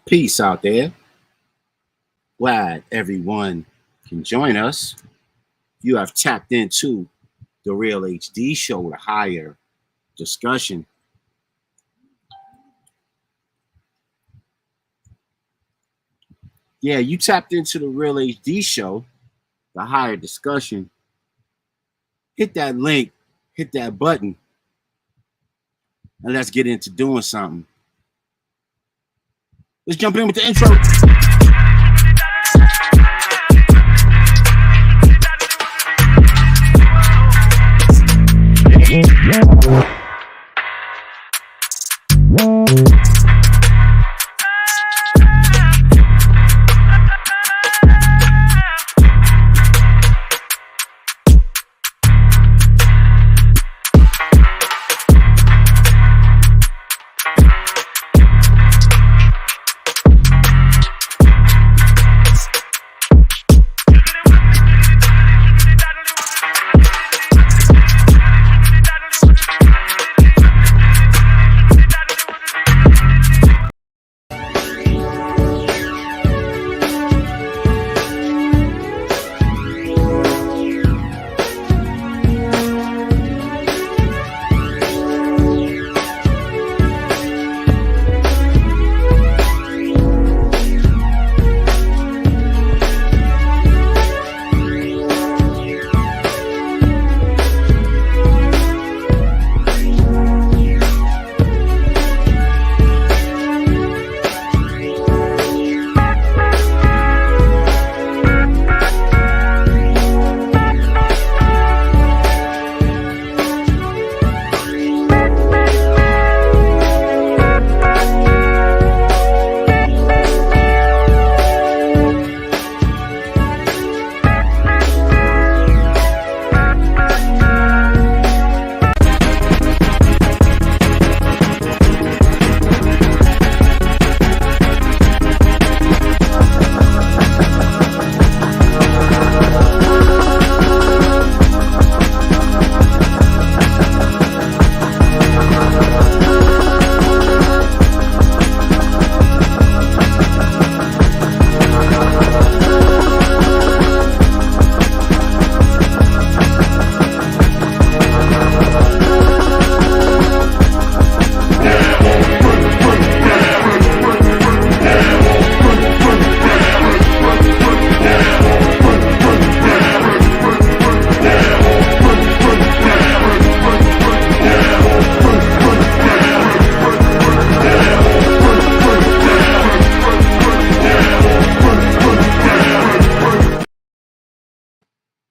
Peace out there. Glad everyone can join us. You have tapped into the Real HD show, the higher discussion. Yeah, you tapped into the Real HD show, the higher discussion. Hit that link, hit that button, and let's get into doing something. Let's jump in with the intro.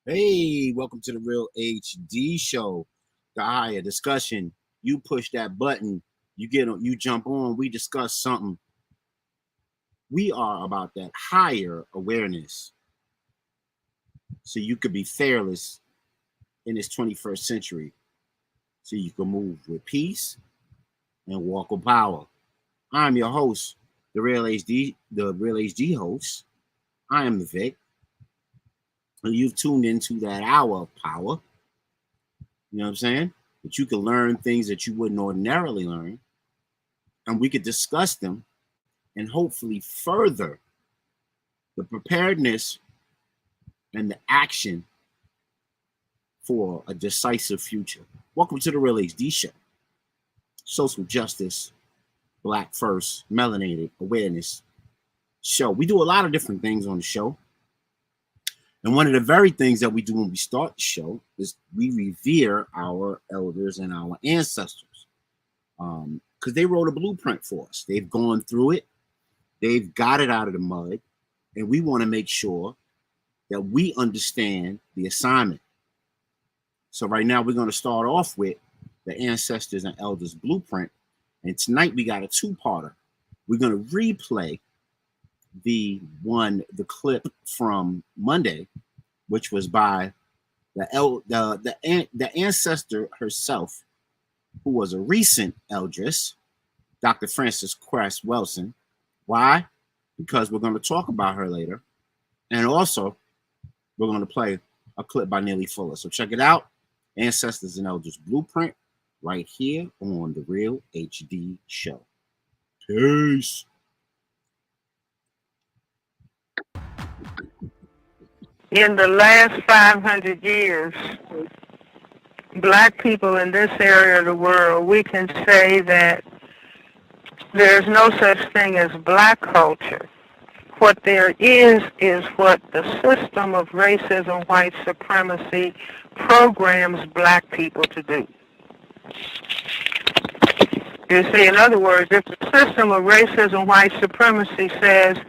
Hey, welcome to the Real HD show, the higher discussion. You push that button, you jump on, we discuss something. We are about that higher awareness. So you could be fearless in this 21st century. So you can move with peace and walk with power. I'm your host, the Real HD host. I am the Vic. And you've tuned into that hour of power. You know what I'm saying? That you can learn things that you wouldn't ordinarily learn. And we could discuss them and hopefully further the preparedness and the action for a decisive future. Welcome to the Real HD show. Social justice, Black first, melanated awareness show. We do a lot of different things on the show. And one of the very things that we do when we start the show is we revere our elders and our ancestors because they wrote a blueprint for us. They've gone through it. They've got it out of the mud. And we want to make sure that we understand the assignment. So right now we're going to start off with the ancestors and elders blueprint. And tonight we got a two-parter. We're going to replay the clip from Monday, which was by the ancestor herself, who was a recent eldris, Dr. Frances Cress Welsing. Why? Because we're going to talk about her later, and also we're going to play a clip by Neely Fuller. So check it out, Ancestors and Elders Blueprint, right here on the Real HD Show. Peace. In the last 500 years, black people in this area of the world, we can say that there's no such thing as black culture. What there is what the system of racism, white supremacy programs black people to do. You see, in other words, if the system of racism, white supremacy says,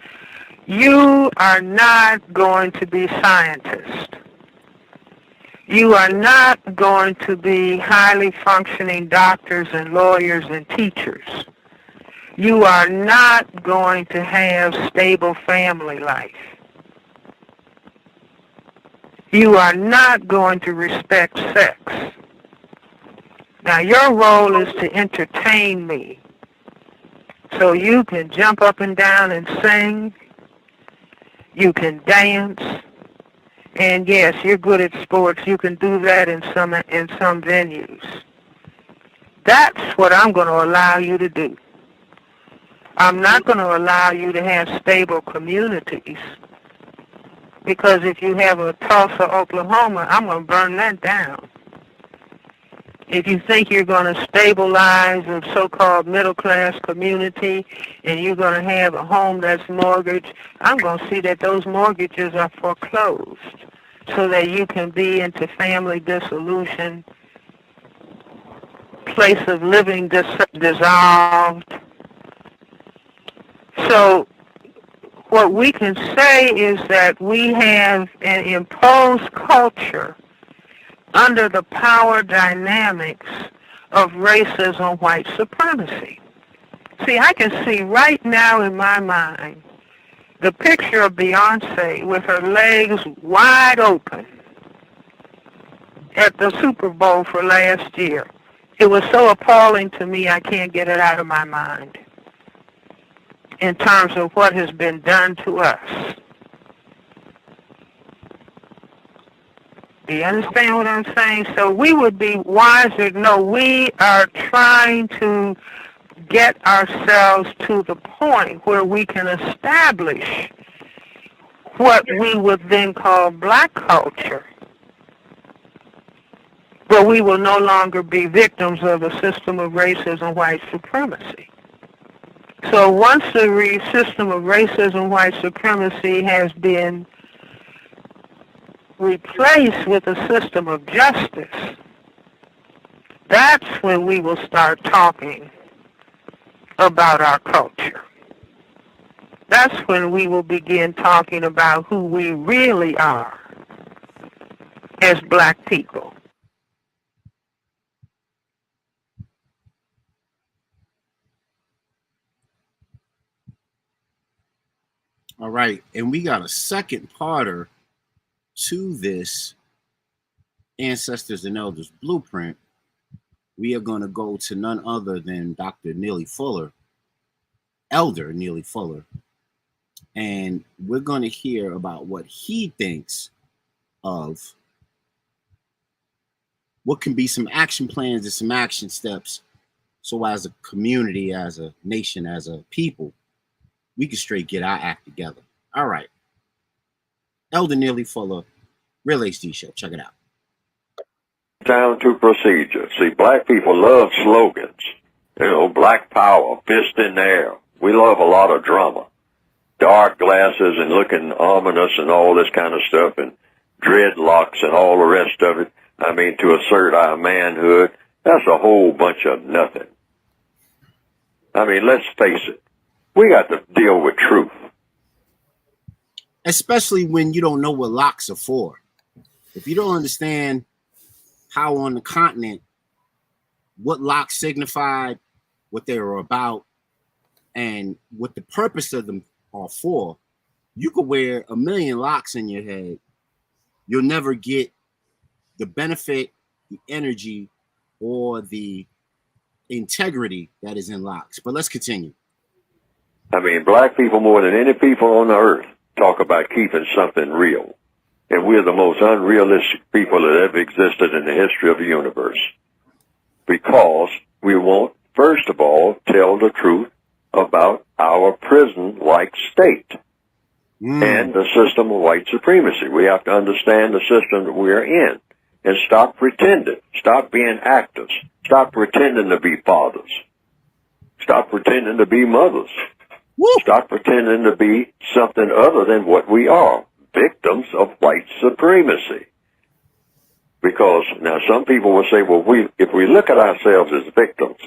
you are not going to be scientists, you are not going to be highly functioning doctors and lawyers and teachers, you are not going to have stable family life, you are not going to respect sex. Now, your role is to entertain me so you can jump up and down and sing, you can dance, and yes, you're good at sports. You can do that in some venues. That's what I'm going to allow you to do. I'm not going to allow you to have stable communities, because if you have a Tulsa, Oklahoma, I'm going to burn that down. If you think you're going to stabilize a so-called middle-class community and you're going to have a home that's mortgaged, I'm going to see that those mortgages are foreclosed so that you can be into family dissolution, place of living dissolved. So what we can say is that we have an imposed culture under the power dynamics of racism, white supremacy. See, I can see right now in my mind the picture of Beyonce with her legs wide open at the Super Bowl for last year. It was so appalling to me, I can't get it out of my mind in terms of what has been done to us. Do you understand what I'm saying? So we would be wiser. No, we are trying to get ourselves to the point where we can establish what we would then call black culture, where we will no longer be victims of a system of racism, white supremacy. So once the system of racism, white supremacy has been replaced with a system of justice, that's when we will start talking about our culture. That's when we will begin talking about who we really are as black people. All right, and we got a second parter to this Ancestors and Elders Blueprint. We are going to go to none other than Dr. Neely Fuller, Elder Neely Fuller, and we're going to hear about what he thinks of what can be some action plans and some action steps so as a community, as a nation, as a people, we can straight get our act together. All right. Elder Neely Fuller, Real HD Show. Check it out. Down to procedure. See, black people love slogans. You know, black power, fist in the air. We love a lot of drama. Dark glasses and looking ominous and all this kind of stuff, and dreadlocks and all the rest of it. I mean, to assert our manhood, that's a whole bunch of nothing. I mean, let's face it. We got to deal with truth. Especially when you don't know what locks are for. If you don't understand how on the continent, what locks signified, what they were about, and what the purpose of them are for, you could wear a million locks in your head. You'll never get the benefit, the energy, or the integrity that is in locks. But let's continue. I mean, black people more than any people on the earth talk about keeping something real. And we're the most unrealistic people that ever existed in the history of the universe. Because we won't, first of all, tell the truth about our prison-like state. and the system of white supremacy. We have to understand the system that we're in and stop pretending. Stop being actors. Stop pretending to be fathers. Stop pretending to be mothers. Woo. Stop pretending to be something other than what we are, victims of white supremacy. Because now some people will say, well, if we look at ourselves as victims,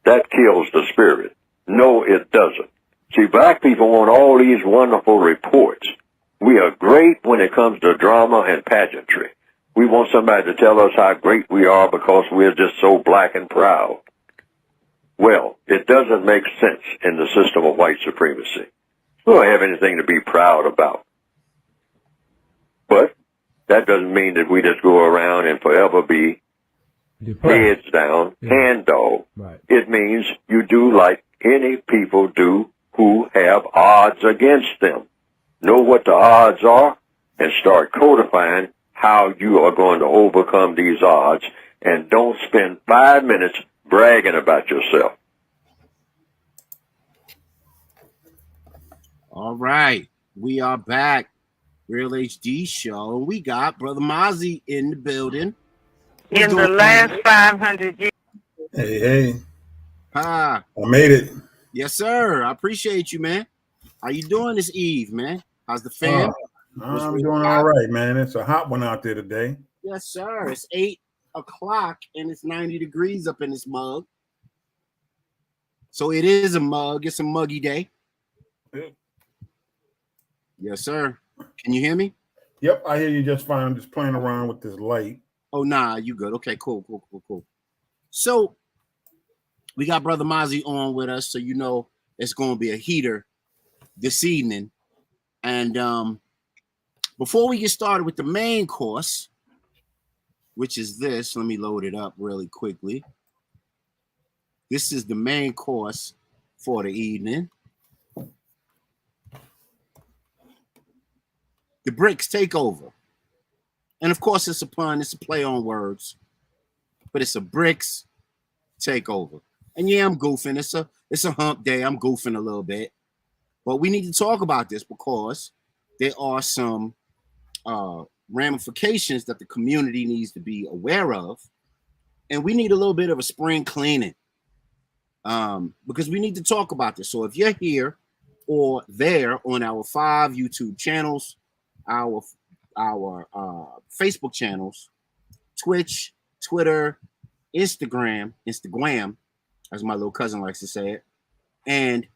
that kills the spirit. No, it doesn't. See, black people want all these wonderful reports. We are great when it comes to drama and pageantry. We want somebody to tell us how great we are because we're just so black and proud. Well, it doesn't make sense in the system of white supremacy. We don't have anything to be proud about. But that doesn't mean that we just go around and forever be heads down, hand dog. Right. It means you do like any people do who have odds against them. Know what the odds are and start codifying how you are going to overcome these odds, and don't spend 5 minutes bragging about yourself. All right. We are back. Real HD show. We got Brother Mozzie in the building. In the last 500 years. Hey. Hi. I made it. Yes, sir. I appreciate you, man. How you doing this eve, man? How's the fam? I'm doing all right, man. It's a hot one out there today. Yes, sir. It's 8 o'clock and it's 90 degrees up in this mug. So it is a mug. It's a muggy day. Yes, sir. Can you hear me? Yep, I hear you just fine. I'm just playing around with this light. Oh, nah, you good. Okay, cool. So we got Brother Mozzie on with us, so you know it's going to be a heater this evening. And before we get started with the main course, which is this, let me load it up really quickly. This is the main course for the evening. The BRICS Takeover. And of course, it's a pun, it's a play on words, but it's a BRICS Takeover. And yeah, I'm goofing. It's a hump day. I'm goofing a little bit. But we need to talk about this because there are some ramifications that the community needs to be aware of. And we need a little bit of a spring cleaning because we need to talk about this. So if you're here or there on our 5 YouTube channels, our Facebook channels, Twitch, Twitter, Instagram, as my little cousin likes to say it, and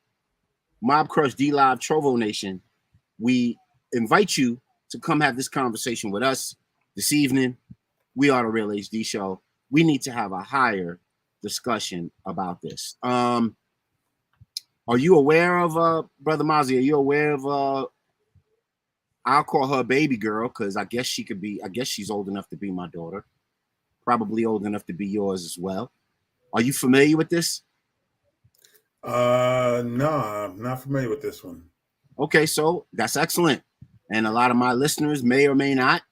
Mob Crush D Live Trovo Nation, we invite you to come have this conversation with us this evening. We are the Real HD Show. We need to have a higher discussion about this. Are you aware of Brother Mozzie? Are you aware of I'll call her baby girl because I guess she's old enough to be my daughter. Probably old enough to be yours as well. Are you familiar with this? No, I'm not familiar with this one. Okay, so that's excellent. And a lot of my listeners may or may not.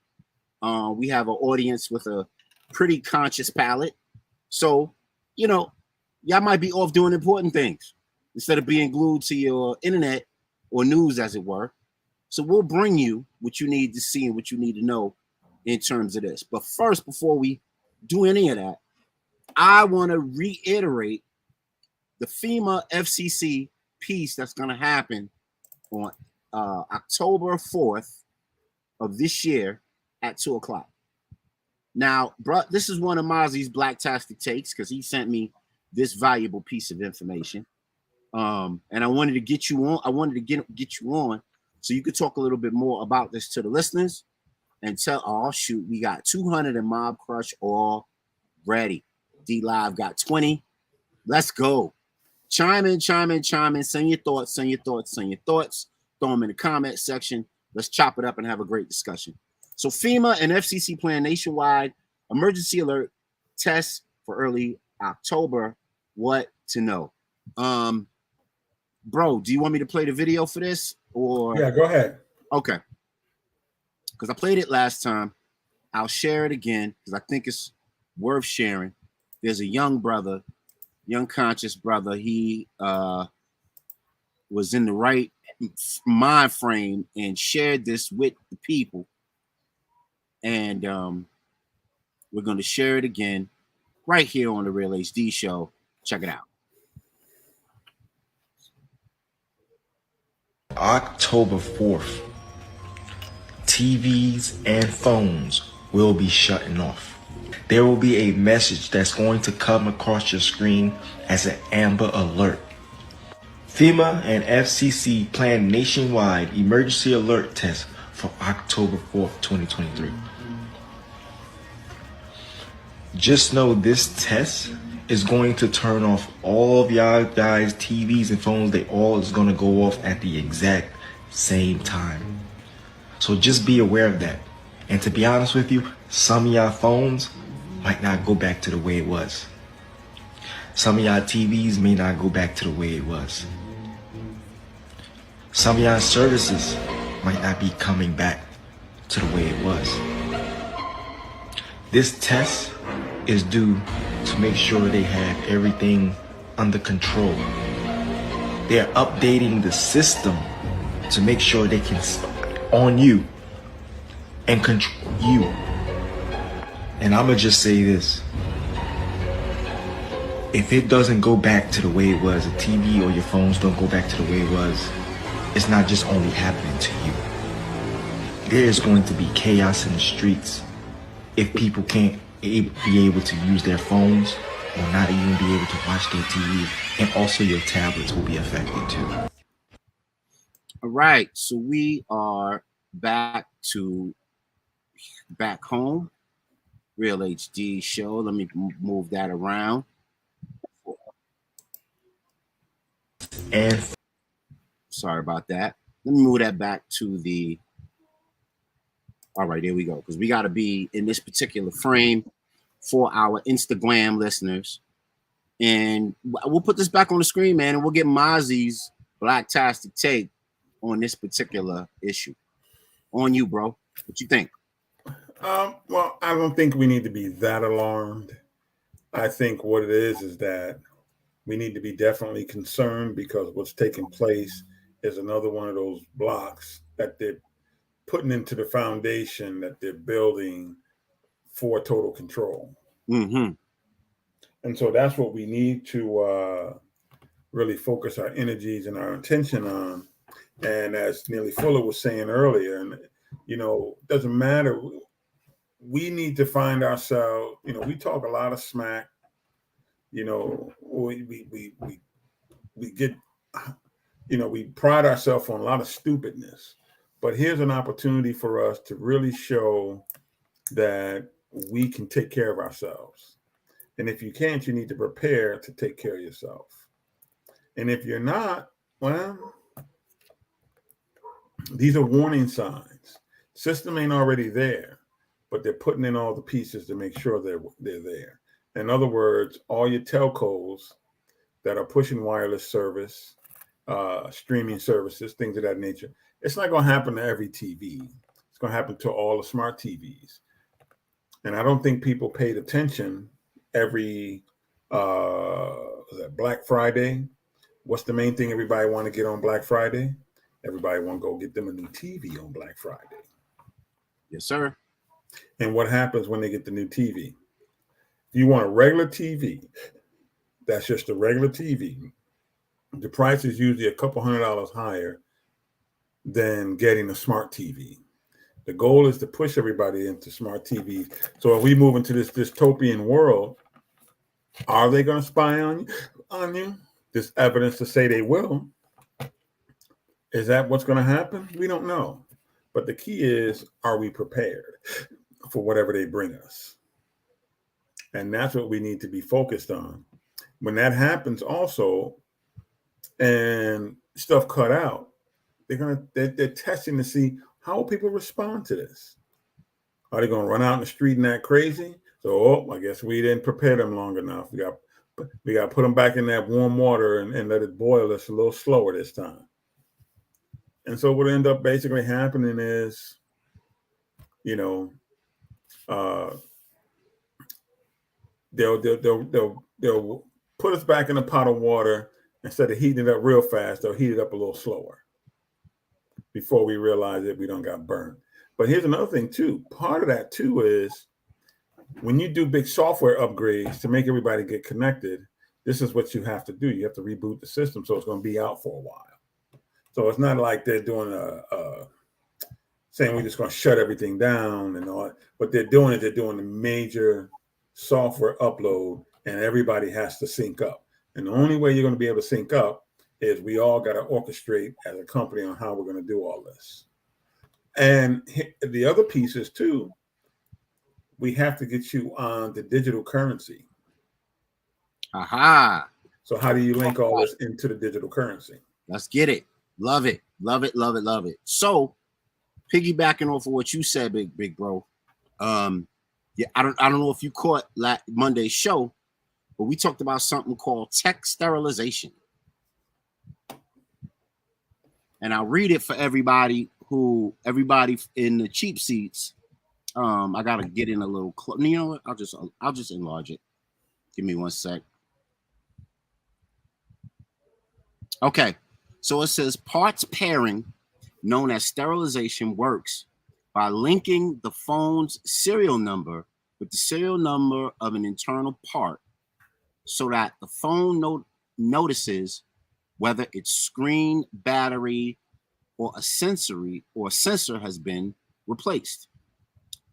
We have an audience with a pretty conscious palate. So, you know, y'all might be off doing important things instead of being glued to your internet or news, as it were. So we'll bring you what you need to see and what you need to know in terms of this. But first, before we do any of that, I want to reiterate the FEMA FCC piece that's going to happen on October 4th of this year at 2 o'clock. Now, bro, this is one of Mozzie's Blacktastic takes because he sent me this valuable piece of information. And I wanted to get you on. I wanted to get you on so you could talk a little bit more about this to the listeners and tell, oh, shoot, we got 200 in Mob Crush already. D Live got 20. Let's go. Chime in. Send your thoughts. Throw them in the comment section. Let's chop it up and have a great discussion. So FEMA and FCC plan nationwide emergency alert tests for early October. What to know? Bro, do you want me to play the video for this? Or yeah, go ahead. Okay. Because I played it last time. I'll share it again because I think it's worth sharing. There's a young conscious brother. He was in the right mind frame and shared this with the people. And we're going to share it again right here on the Real HD Show. Check it out. October 4th, TVs and phones will be shutting off. There will be a message that's going to come across your screen as an Amber Alert. FEMA and FCC plan nationwide emergency alert test for October 4th, 2023. Just know this test is going to turn off all of y'all guys' TVs and phones. They all is going to go off at the exact same time. So just be aware of that. And to be honest with you, some of y'all phones might not go back to the way it was. Some of y'all TVs may not go back to the way it was. Some of y'all services might not be coming back to the way it was. This test is due to make sure they have everything under control. They're updating the system to make sure they can on you and control you. And I'm gonna just say this. If it doesn't go back to the way it was, the TV or your phones don't go back to the way it was, it's not just only happening to you. There is going to be chaos in the streets if people can't be able to use their phones or not even be able to watch their TV, and also your tablets will be affected too. All right, so we are back home. Real HD Show. Let me move that around. And sorry about that. Let me move that back to the. All right, there we go. Because we got to be in this particular frame for our Instagram listeners. And we'll put this back on the screen, man, and we'll get Mozzie's Blacktastic take on this particular issue. On you, bro. What you think? Well, I don't think we need to be that alarmed. I think what it is that we need to be definitely concerned, because what's taking place is another one of those blocks that they're putting into the foundation that they're building for total control. Mm-hmm. And so that's what we need to really focus our energies and our attention on. And as Neely Fuller was saying earlier, and it doesn't matter. We need to find ourselves, we talk a lot of smack, we get, we pride ourselves on a lot of stupidness, but here's an opportunity for us to really show that we can take care of ourselves. And if you can't, you need to prepare to take care of yourself. And if you're not, well, these are warning signs. System ain't already there, but they're putting in all the pieces to make sure they're there. In other words, all your telcos that are pushing wireless service, streaming services, things of that nature, it's not going to happen to every TV. It's going to happen to all the smart TVs. And I don't think people paid attention every Black Friday. What's the main thing everybody want to get on Black Friday? Everybody want to go get them a new TV on Black Friday. Yes, sir. And what happens when they get the new TV? You want a regular TV. That's just a regular TV. The price is usually a couple $100 higher than getting a smart TV. The goal is to push everybody into smart TVs. So if we move into this dystopian world, are they going to spy on you? There's evidence to say they will. Is that what's going to happen? We don't know. But the key is, are we prepared for whatever they bring us? And that's what we need to be focused on. When that happens also, and stuff cut out, they're testing to see how will people respond to this. Are they going to run out in the street and act crazy? So, I guess we didn't prepare them long enough. We got to put them back in that warm water and let it boil just a little slower this time. And so what end up basically happening is, they'll put us back in a pot of water. Instead of heating it up real fast, they'll heat it up a little slower. before we realize that we don't got burned. But here's another thing too. Part of that too is when you do big software upgrades to make everybody get connected, this is what you have to do. You have to reboot the system, so it's going to be out for a while. So it's not like they're doing saying we're just going to shut everything down and all. What they're doing is they're doing a major software upload, and everybody has to sync up. And the only way you're going to be able to sync up is we all got to orchestrate as a company on how we're going to do all this. And the other piece is too, we have to get you on the digital currency. Aha. So how do you link all this into the digital currency? Let's get it. Love it. Love it. Love it. Love it. So piggybacking off of what you said, big bro. Yeah, I don't know if you caught Monday's show, but we talked about something called tech sterilization. And I'll read it for everybody in the cheap seats. I gotta get in a little you know what? I'll just enlarge it. Give me one sec. Okay, so it says parts pairing, known as sterilization, works by linking the phone's serial number with the serial number of an internal part so that the phone notices whether its screen, battery, or a sensor has been replaced.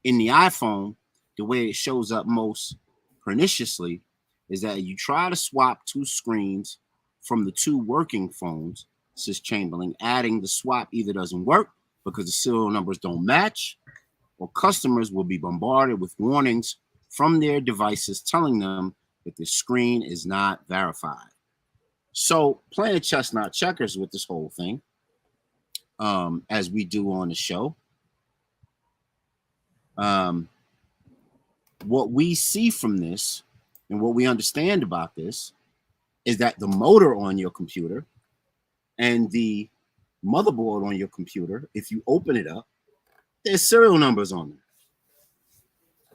In the iPhone, the way it shows up most perniciously is that you try to swap two screens from the two working phones, says Chamberlain, adding the swap either doesn't work because the serial numbers don't match, or customers will be bombarded with warnings from their devices telling them that the screen is not verified. So playing chess, not checkers with this whole thing, as we do on the show, what we see from this and what we understand about this is that the motor on your computer and the motherboard on your computer, if you open it up, there's serial numbers on them.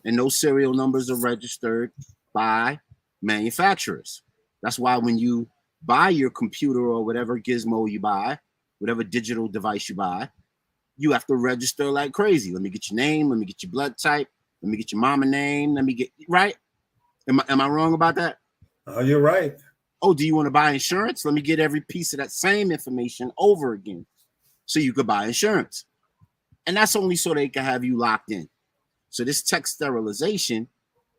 And those serial numbers are registered by manufacturers. That's why when you buy your computer or whatever gizmo you buy, whatever digital device you buy, you have to register like crazy. Let me get your name. Let me get your blood type. Let me get your mama name. Let me get, right? Am I wrong about that? Oh, you're right. Oh, do you want to buy insurance? Let me get every piece of that same information over again so you could buy insurance. And that's only so they can have you locked in. So this tech sterilization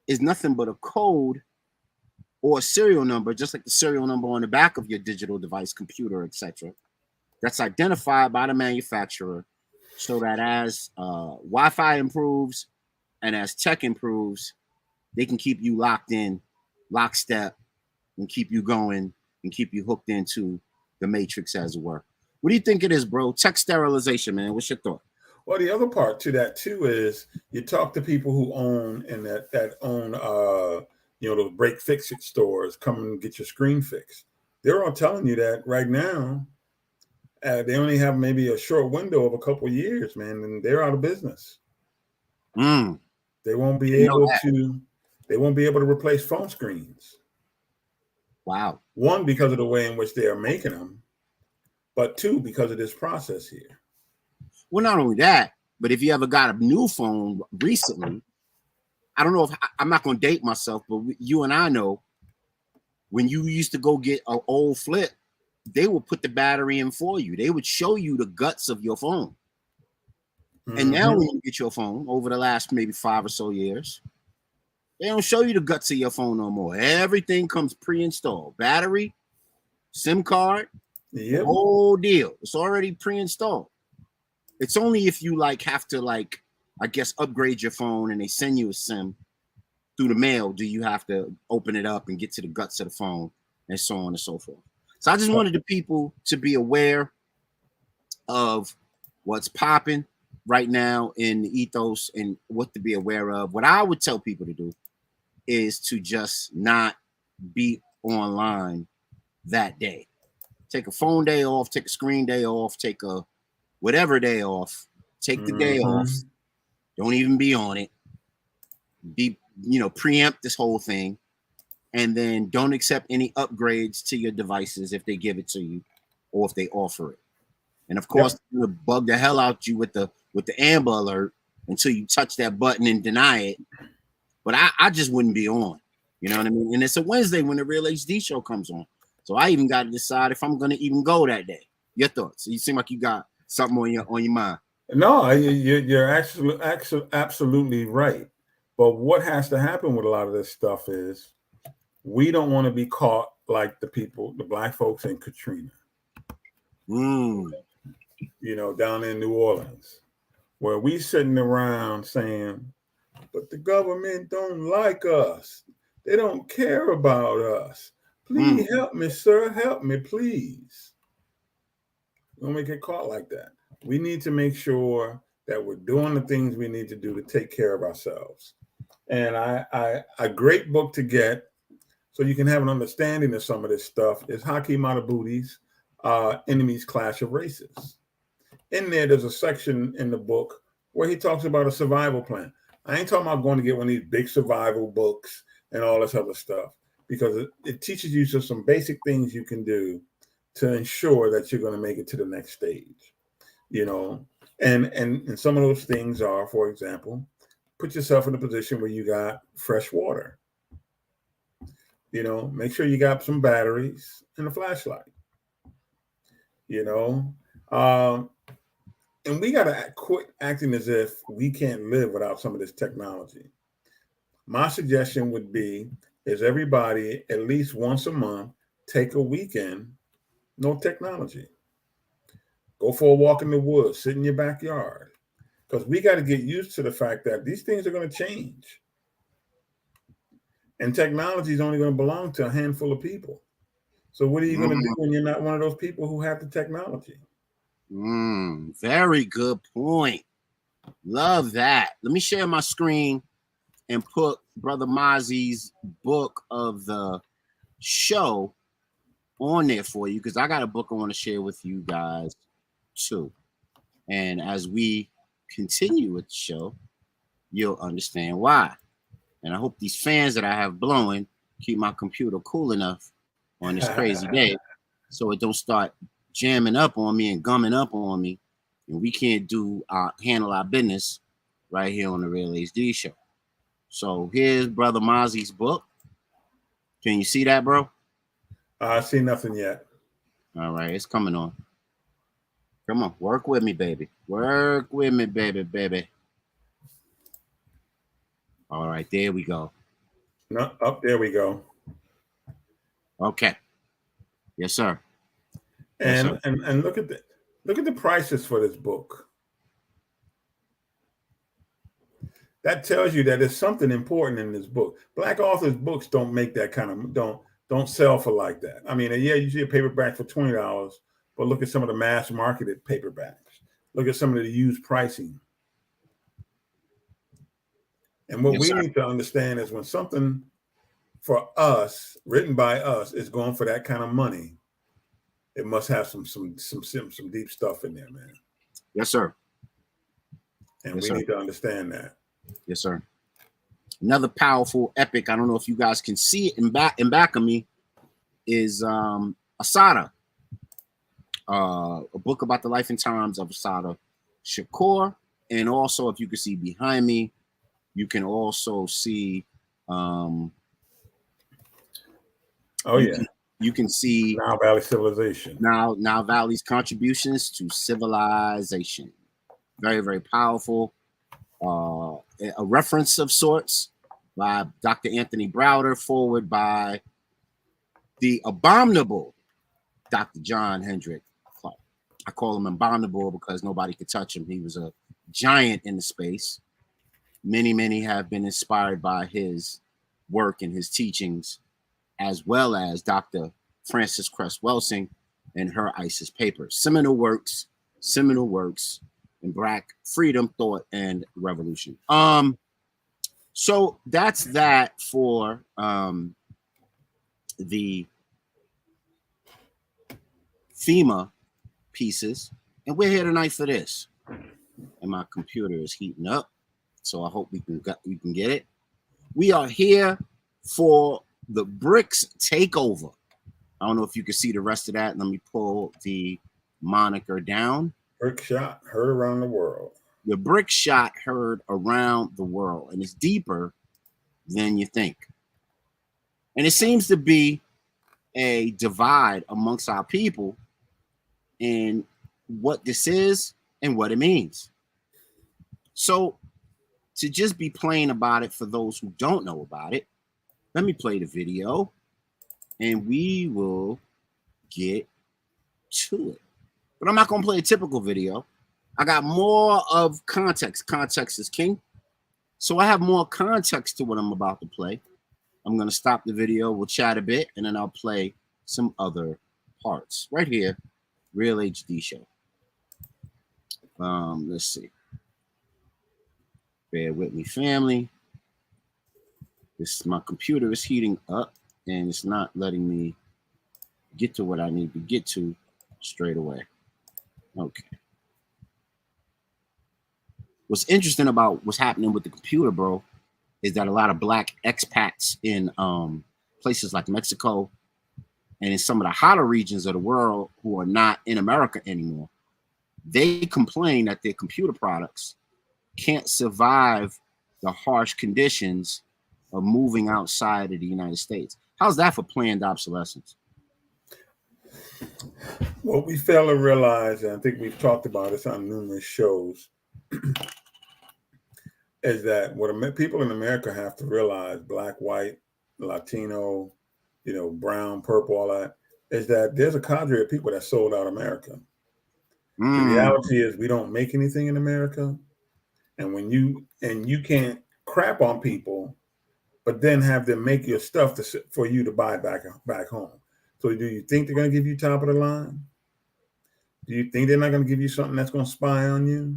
is nothing but a code or a serial number, just like the serial number on the back of your digital device, computer, etc., that's identified by the manufacturer so that as Wi-Fi improves and as tech improves, they can keep you locked in, lockstep, and keep you going and keep you hooked into the matrix, as it were. What do you think it is, bro? Tech sterilization, man. What's your thought? Well, the other part to that too is you talk to people who own and that own those break fix it stores, come and get your screen fixed. They're all telling you that right now they only have maybe a short window of a couple of years, man, and they're out of business. They won't be able to replace phone screens. Wow. One, because of the way in which they are making them, but two, because of this process here. Well, not only that, but if you ever got a new phone recently, I don't know if I'm not going to date myself, but you and I know when you used to go get an old flip, they would put the battery in for you. They would show you the guts of your phone. Mm-hmm. And now when you get your phone over the last maybe 5 or so years, they don't show you the guts of your phone no more. Everything comes pre-installed. Battery, SIM card, the whole deal. It's already pre-installed. It's only if you have to I guess upgrade your phone and they send you a SIM through the mail, do you have to open it up and get to the guts of the phone and so on and so forth. So I just wanted the people to be aware of what's popping right now in the ethos and what to be aware of. What I would tell people to do is to just not be online that day. Take a phone day off, take a screen day off, take a whatever day off, take the day off. Don't even be on it. Preempt this whole thing. And then don't accept any upgrades to your devices if they give it to you or if they offer it. And of course, they're gonna bug the hell out you with the Amber Alert until you touch that button and deny it. But I just wouldn't be on. You know what I mean? And it's a Wednesday when the Real HD show comes on. So I even got to decide if I'm gonna even go that day. Your thoughts? You seem like you got something on your mind. No, you're absolutely right. But what has to happen with a lot of this stuff is we don't want to be caught like the black folks in Katrina. You know, down in New Orleans, where we sitting around saying, but the government don't like us. They don't care about us. Please help me, sir. Help me, please. We don't get caught like that. We need to make sure that we're doing the things we need to do to take care of ourselves. And a great book to get so you can have an understanding of some of this stuff is Haki Madabuti's Enemies Clash of Races. In there's a section in the book where he talks about a survival plan. I ain't talking about going to get one of these big survival books and all this other stuff, because it teaches you just some basic things you can do to ensure that you're going to make it to the next stage, you know. And some of those things are, for example, put yourself in a position where you got fresh water. You know, make sure you got some batteries and a flashlight. You know, and we got to quit acting as if we can't live without some of this technology. My suggestion would be is everybody at least once a month take a weekend, no technology. Go for a walk in the woods, sit in your backyard, because we got to get used to the fact that these things are going to change. And technology is only going to belong to a handful of people. So what are you going to do when you're not one of those people who have the technology? Very good point. Love that. Let me share my screen and put Brother Mozzie's book of the show on there for you, because I got a book I want to share with you guys too. And as we continue with the show, you'll understand why. And I hope these fans that I have blowing keep my computer cool enough on this crazy day so it don't start jamming up on me and gumming up on me, and we can't handle our business right here on the Real HD show. So here's Brother Mozzie's book. Can you see that, bro? I see nothing yet. All right, it's coming on. Come on, work with me, baby. Work with me, baby. All right, there we go. No, up there we go. Okay. Yes, sir. And yes, sir. and look at the prices for this book. That tells you that there's something important in this book. Black authors' books don't make that kind of don't sell for like that. I mean, yeah, you see a paperback for $20, but look at some of the mass marketed paperbacks. Look at some of the used pricing. And what we need to understand is when something for us, written by us, is going for that kind of money, it must have some deep stuff in there, man. Yes, sir. And we need to understand that. Yes, sir. Another powerful epic, I don't know if you guys can see it in back of me, is Assata. A book about the life and times of Assata Shakur. And also, if you can see behind me, you can also see you can see Now Valley Civilization. Now Valley's contributions to civilization. Very, very powerful. A reference of sorts by Dr. Anthony Browder, forward by the abominable Dr. John Hendrick Clark. I call him abominable because nobody could touch him. He was a giant in the space. Many have been inspired by his work and his teachings, as well as Dr. Frances Cress Welsing and her ISIS papers. Seminal works in Black freedom, thought, and revolution. So that's that for the FEMA pieces, and we're here tonight for this. And my computer is heating up, so I hope we can get it. We are here for the BRICS Takeover. I don't know if you can see the rest of that. Let me pull the moniker down. BRICS shot heard around the world. The BRICS shot heard around the world, and it's deeper than you think. And it seems to be a divide amongst our people in what this is and what it means. So to just be plain about it for those who don't know about it, let me play the video and we will get to it. But I'm not going to play a typical video. I got more of context. Context is king. So I have more context to what I'm about to play. I'm going to stop the video. We'll chat a bit, and then I'll play some other parts right here. Real HD show. Let's see. Bear with me, family. My computer is heating up, and it's not letting me get to what I need to get to straight away. Okay. What's interesting about what's happening with the computer, bro, is that a lot of black expats in places like Mexico and in some of the hotter regions of the world who are not in America anymore, they complain that their computer products can't survive the harsh conditions of moving outside of the United States. How's that for planned obsolescence? What we fail to realize, and I think we've talked about this on numerous shows, is that what people in America have to realize, black, white, Latino, brown, purple, all that, is that there's a cadre of people that sold out America. The reality is we don't make anything in America. And you can't crap on people, but then have them make your stuff for you to buy back home. So do you think they're going to give you top of the line? Do you think they're not going to give you something that's going to spy on you?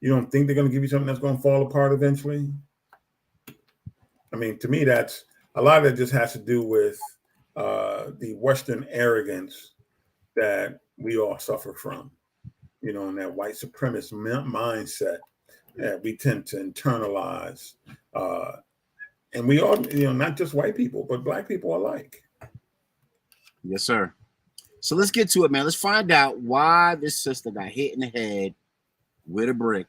You don't think they're going to give you something that's going to fall apart eventually? I mean, to me, that's a lot of it just has to do with the Western arrogance that we all suffer from, and that white supremacist mindset that we tend to internalize. And we all, not just white people, but black people alike. Yes, sir. So let's get to it, man. Let's find out why this sister got hit in the head with a brick.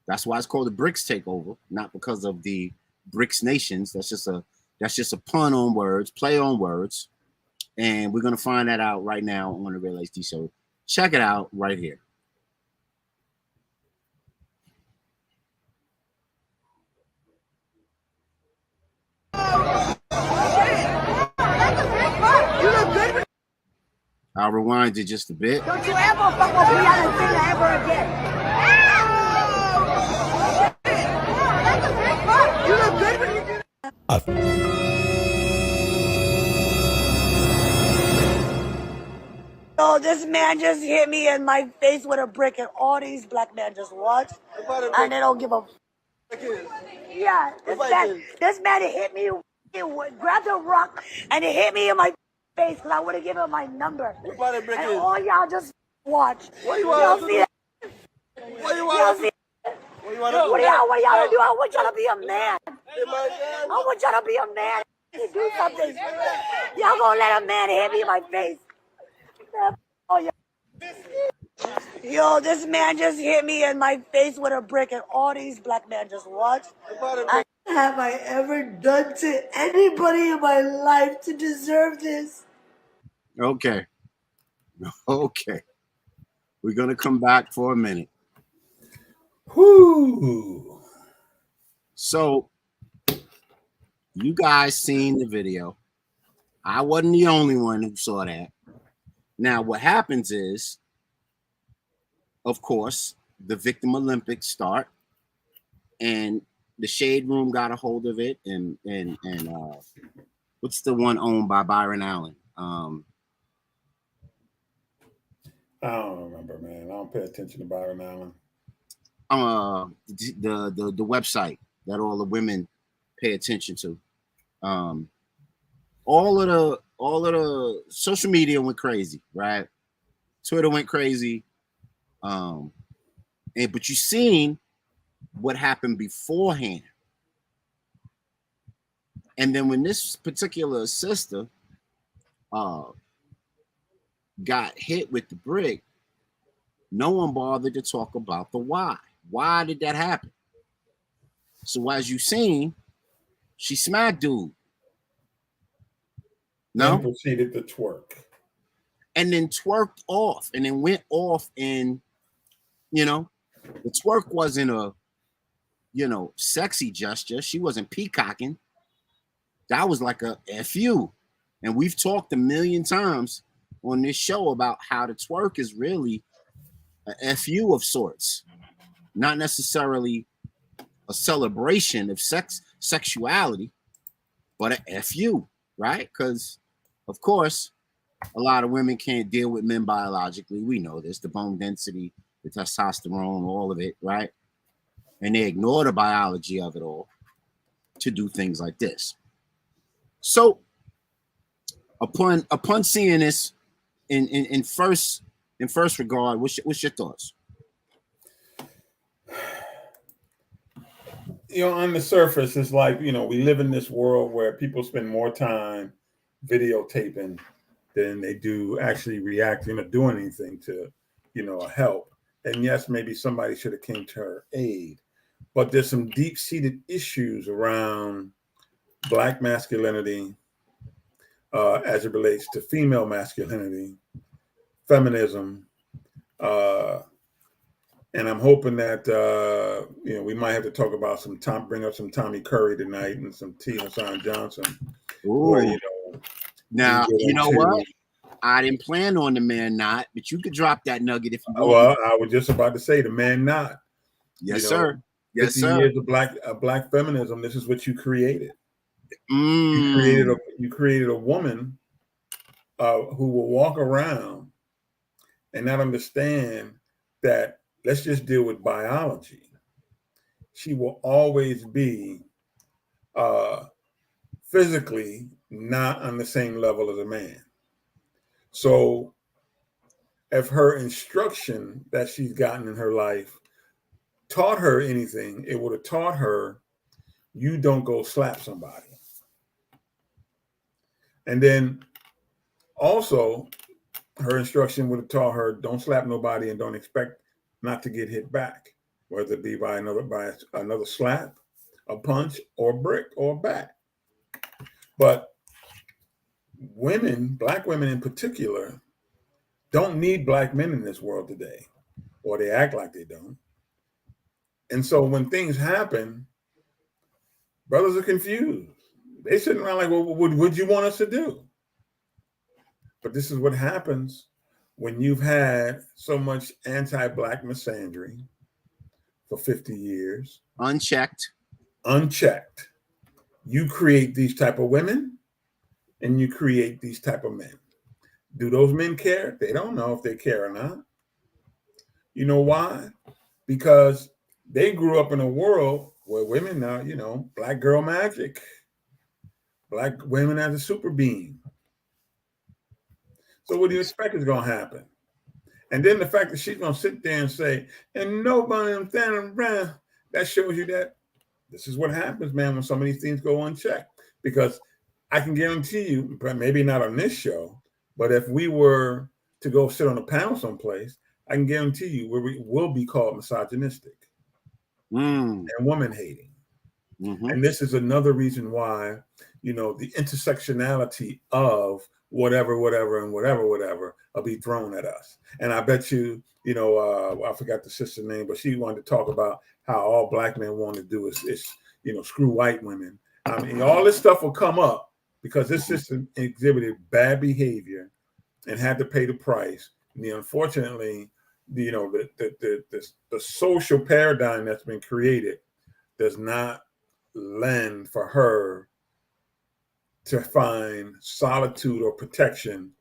That's why it's called the BRICS Takeover, not because of the BRICS nations. That's just a pun on words, play on words. And we're going to find that out right now on the Real HD show. Check it out right here. I'll rewind it just a bit. Don't you ever fuck with me on a thing ever again. You look good when you do that. Oh, this man just hit me in my face with a brick, and all these black men just watch, and they don't give a. Yeah, this man hit me, grabbed a rock, and he hit me in my face because I would have given him my number. And all y'all just watch. What do you want to see that? What do you want to see? What do y'all do? I want y'all to be a man. I want y'all to be a man. Do something. Y'all gonna let a man hit me in my face? Oh, yo, this man just hit me in my face with a brick, and all these black men just watch. Have I ever done to anybody in my life to deserve this? Okay. We're going to come back for a minute. Whoo. So, you guys seen the video. I wasn't the only one who saw that. Now, what happens is, of course, the Victim Olympics start, and the Shade Room got a hold of it, and what's the one owned by Byron Allen? I don't remember, man. I don't pay attention to Byron Allen. The website that all the women pay attention to. All of the social media went crazy, right? Twitter went crazy. But you seen what happened beforehand. And then when this particular sister got hit with the brick, no one bothered to talk about the why. Why did that happen? So as you seen, she smacked dude. Then No? proceeded to twerk. And then twerked off and then went off and, you know, the twerk wasn't a, sexy gesture. She wasn't peacocking. That was like a FU. And we've talked a million times on this show about how the twerk is really a FU of sorts, not necessarily a celebration of sexuality, but a FU, right? Because, of course, a lot of women can't deal with men biologically. We know this, the bone density, the testosterone, all of it, right? And they ignore the biology of it all to do things like this. So upon seeing this in first regard, what's your thoughts? On the surface, it's like, we live in this world where people spend more time videotaping than they do actually reacting or doing anything to, help. And yes, maybe somebody should have came to her aid, but there's some deep-seated issues around Black masculinity as it relates to female masculinity, feminism, and I'm hoping that we might have to talk about bring up some Tommy Curry tonight and some T. Hassan Johnson. Ooh. Where, now you know what? I didn't plan on the man not, but you could drop that nugget if you want. Well, I was just about to say the man not. Yes, sir. Yes, 50 sir. years of black feminism. This is what you created. You created a woman who will walk around and not understand that. Let's just deal with biology. She will always be physically not on the same level as a man. So if her instruction that she's gotten in her life taught her anything, it would have taught her, you don't go slap somebody. And then also her instruction would have taught her, don't slap nobody and don't expect not to get hit back, whether it be by another slap, a punch, or a brick, or a bat. But women, Black women in particular, don't need Black men in this world today, or they act like they don't. And so when things happen, brothers are confused. They sitting around like, well, what would you want us to do? But this is what happens when you've had so much anti-Black misandry for 50 years. Unchecked. You create these type of women and you create these type of men. Do those men care? They don't know if they care or not. You know why? Because they grew up in a world where women now, Black girl magic. Black women as a super being. So what do you expect is going to happen? And then the fact that she's going to sit there and say, and nobody I'm standing around, that shows you that this is what happens, man, when some of these things go unchecked. Because I can guarantee you, maybe not on this show, but if we were to go sit on a panel someplace, I can guarantee you we will be called misogynistic and woman-hating. Mm-hmm. And this is another reason why, the intersectionality of whatever will be thrown at us. And I bet you, I forgot the sister's name, but she wanted to talk about how all Black men want to do is screw white women. I mean, all this stuff will come up because this sister exhibited bad behavior and had to pay the price. And unfortunately, the social paradigm that's been created does not lend for her to find solitude or protection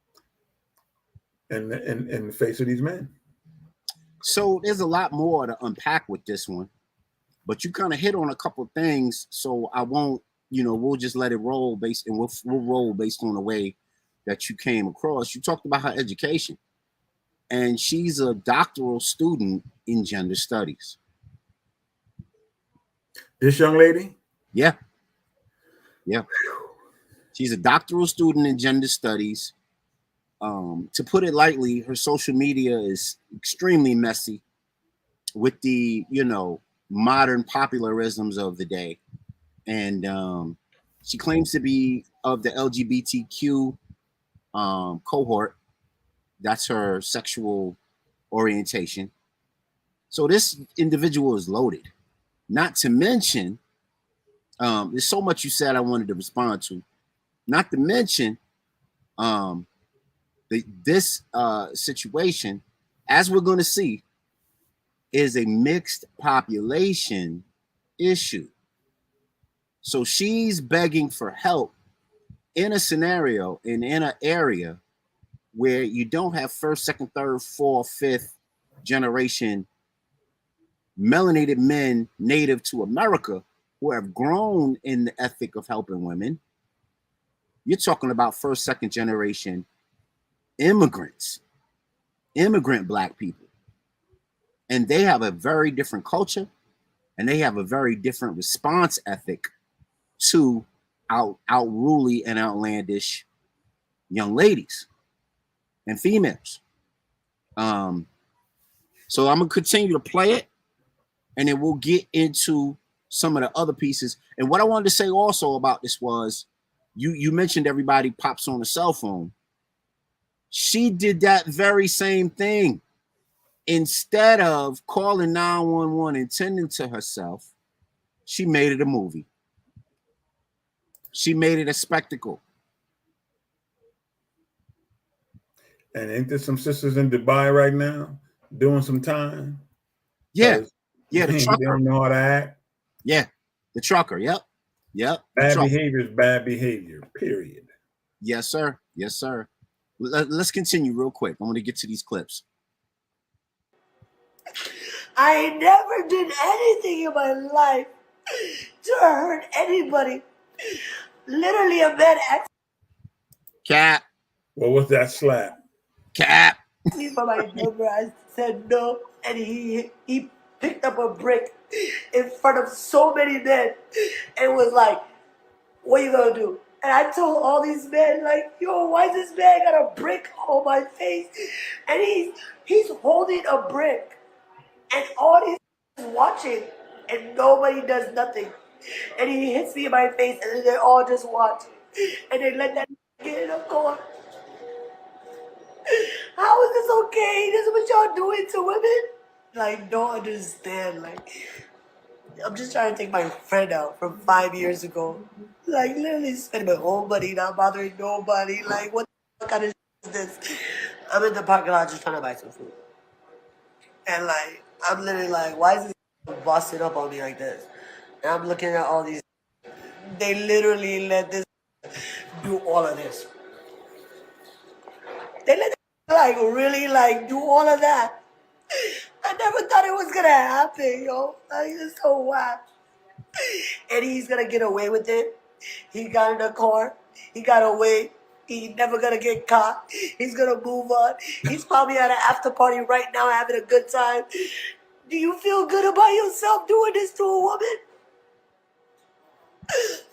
in the face of these men. So there's a lot more to unpack with this one, but you kind of hit on a couple of things. So I won't, we'll just let it roll we'll roll based on the way that you came across. You talked about her education, and she's a doctoral student in gender studies. This young lady? Yeah. She's a doctoral student in gender studies. To put it lightly, her social media is extremely messy with the, modern popularisms of the day. And she claims to be of the LGBTQ cohort. That's her sexual orientation. So this individual is loaded. Not to mention, there's so much you said I wanted to respond to. Not to mention, this situation, as we're going to see, is a mixed population issue. So she's begging for help in a scenario and in an area where you don't have first, second, third, fourth, fifth generation melanated men native to America who have grown in the ethic of helping women. You're talking about first, second generation immigrant Black people. And they have a very different culture and they have a very different response ethic to outruly and outlandish young ladies and females. So I'm gonna continue to play it, and then we'll get into some of the other pieces. And what I wanted to say also about this was, you mentioned everybody pops on a cell phone. She did that very same thing. Instead of calling 911 and tending to herself, she made it a movie. She made it a spectacle. And ain't there some sisters in Dubai right now doing some time? Yeah. Yeah, the trucker. They don't know how to act. Yeah, the trucker. Yep. Bad behavior is bad behavior, period. Yes, sir. Yes, sir. Let's continue real quick. I want to get to these clips. I never did anything in my life to hurt anybody. Literally, a man asked Cap. What was that slap? Cap. me for my number. I said no, and he picked up a brick in front of so many men and was like, "What you gonna do?" And I told all these men, like, "Yo, why this man got a brick on my face?" And he's holding a brick, and all these watching, and nobody does nothing. And he hits me in my face, and then they all just watch, and they let that get in a car. How is this okay? This is what y'all doing to women? Like, don't understand. Like, I'm just trying to take my friend out from 5 years ago. Like, literally spending my whole money, not bothering nobody. Like, what the kind of shit is this? I'm in the parking lot just trying to buy some food. And, like, I'm literally like, why is this busting up on me like this? And I'm looking at all these. They literally let this do all of this. They let like really like do all of that. I never thought it was gonna happen, yo. Like, it's so whack. And he's gonna get away with it. He got in the car. He got away. He's never gonna get caught. He's gonna move on. He's probably at an after party right now having a good time. Do you feel good about yourself doing this to a woman?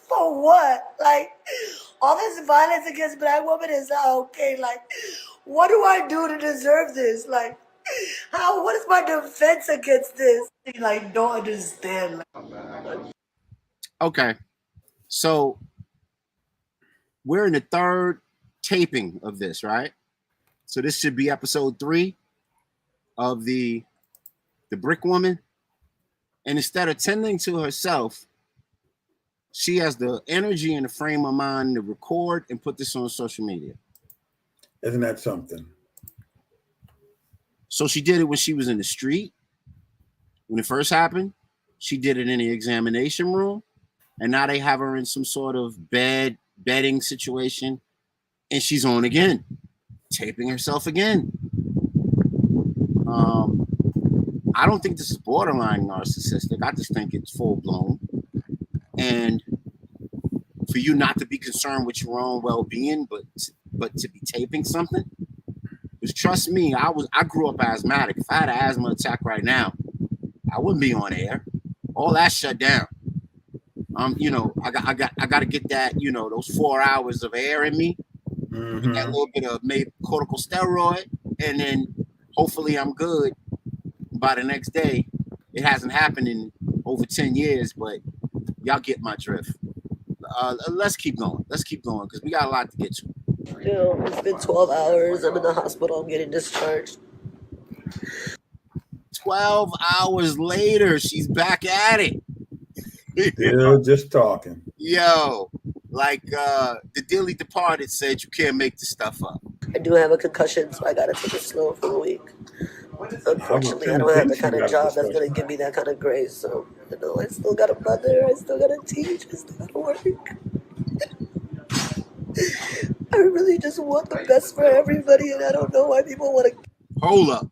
For what? Like, all this violence against Black women is not okay. Like, what do I do to deserve this? Like, what is my defense against this? Like, don't understand. Okay. So we're in the third taping of this, right? So this should be episode 3 of the Brick Woman. And instead of tending to herself, she has the energy and the frame of mind to record and put this on social media. Isn't that something? So she did it when she was in the street. When it first happened, she did it in the examination room. And now they have her in some sort of bedding situation. And she's on again, taping herself again. I don't think this is borderline narcissistic. I just think it's full blown. And for you not to be concerned with your own well-being, but to be taping something, because trust me, I grew up asthmatic. If I had an asthma attack right now, I wouldn't be on air. All that shut down. I got to get that, those 4 hours of air in me. with that little bit of maybe corticosteroid, and then hopefully I'm good by the next day. It hasn't happened in over 10 years, but y'all get my drift. Let's keep going. Let's keep going because we got a lot to get to. Still, it's been 12 hours. I'm in the hospital. I'm getting discharged. 12 hours later, she's back at it. Still just talking. Yo, like the dearly departed said, you can't make this stuff up. I do have a concussion, so I gotta take it slow for a week. Unfortunately, I don't have the kind of job that's gonna give me that kind of grace. So, I still got a mother. I still gotta teach. I still gotta work. I really just want the best for everybody, and I don't know why people want to. Hold up.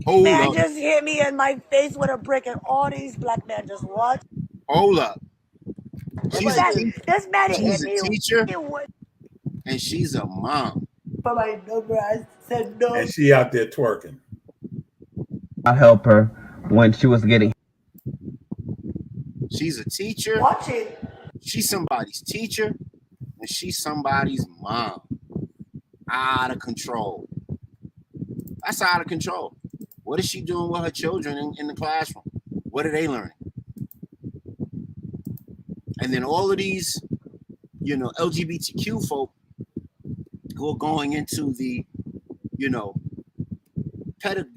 Man just hit me in my face with a brick, and all these black men just watch. Hold up. This man she's hit a me. teacher, and she's a mom. For my number, I said no. And she out there twerking. I help her when she was getting. She's a teacher. Watch it. She's somebody's teacher, and she's somebody's mom. Out of control. That's out of control. What is she doing with her children in the classroom? What are they learning? And then all of these, LGBTQ folk who are going into the, the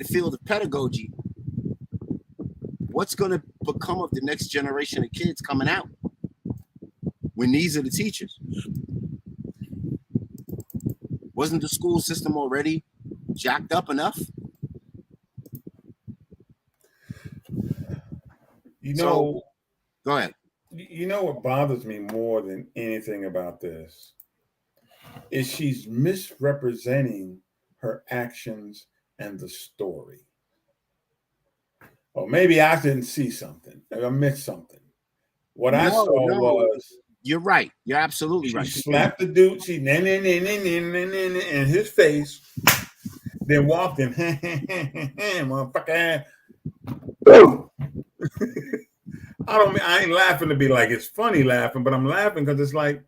field of pedagogy. What's going to become of the next generation of kids coming out when these are the teachers? Wasn't the school system already jacked up enough? Go ahead. You know what bothers me more than anything about this is she's misrepresenting her actions and the story. Or maybe I didn't see something. I missed something. What I saw was... You're right. You're absolutely right. She slapped the dude. She in his face. Then walked in. Motherfucker. I ain't laughing to be like it's funny laughing, but I'm laughing because it's like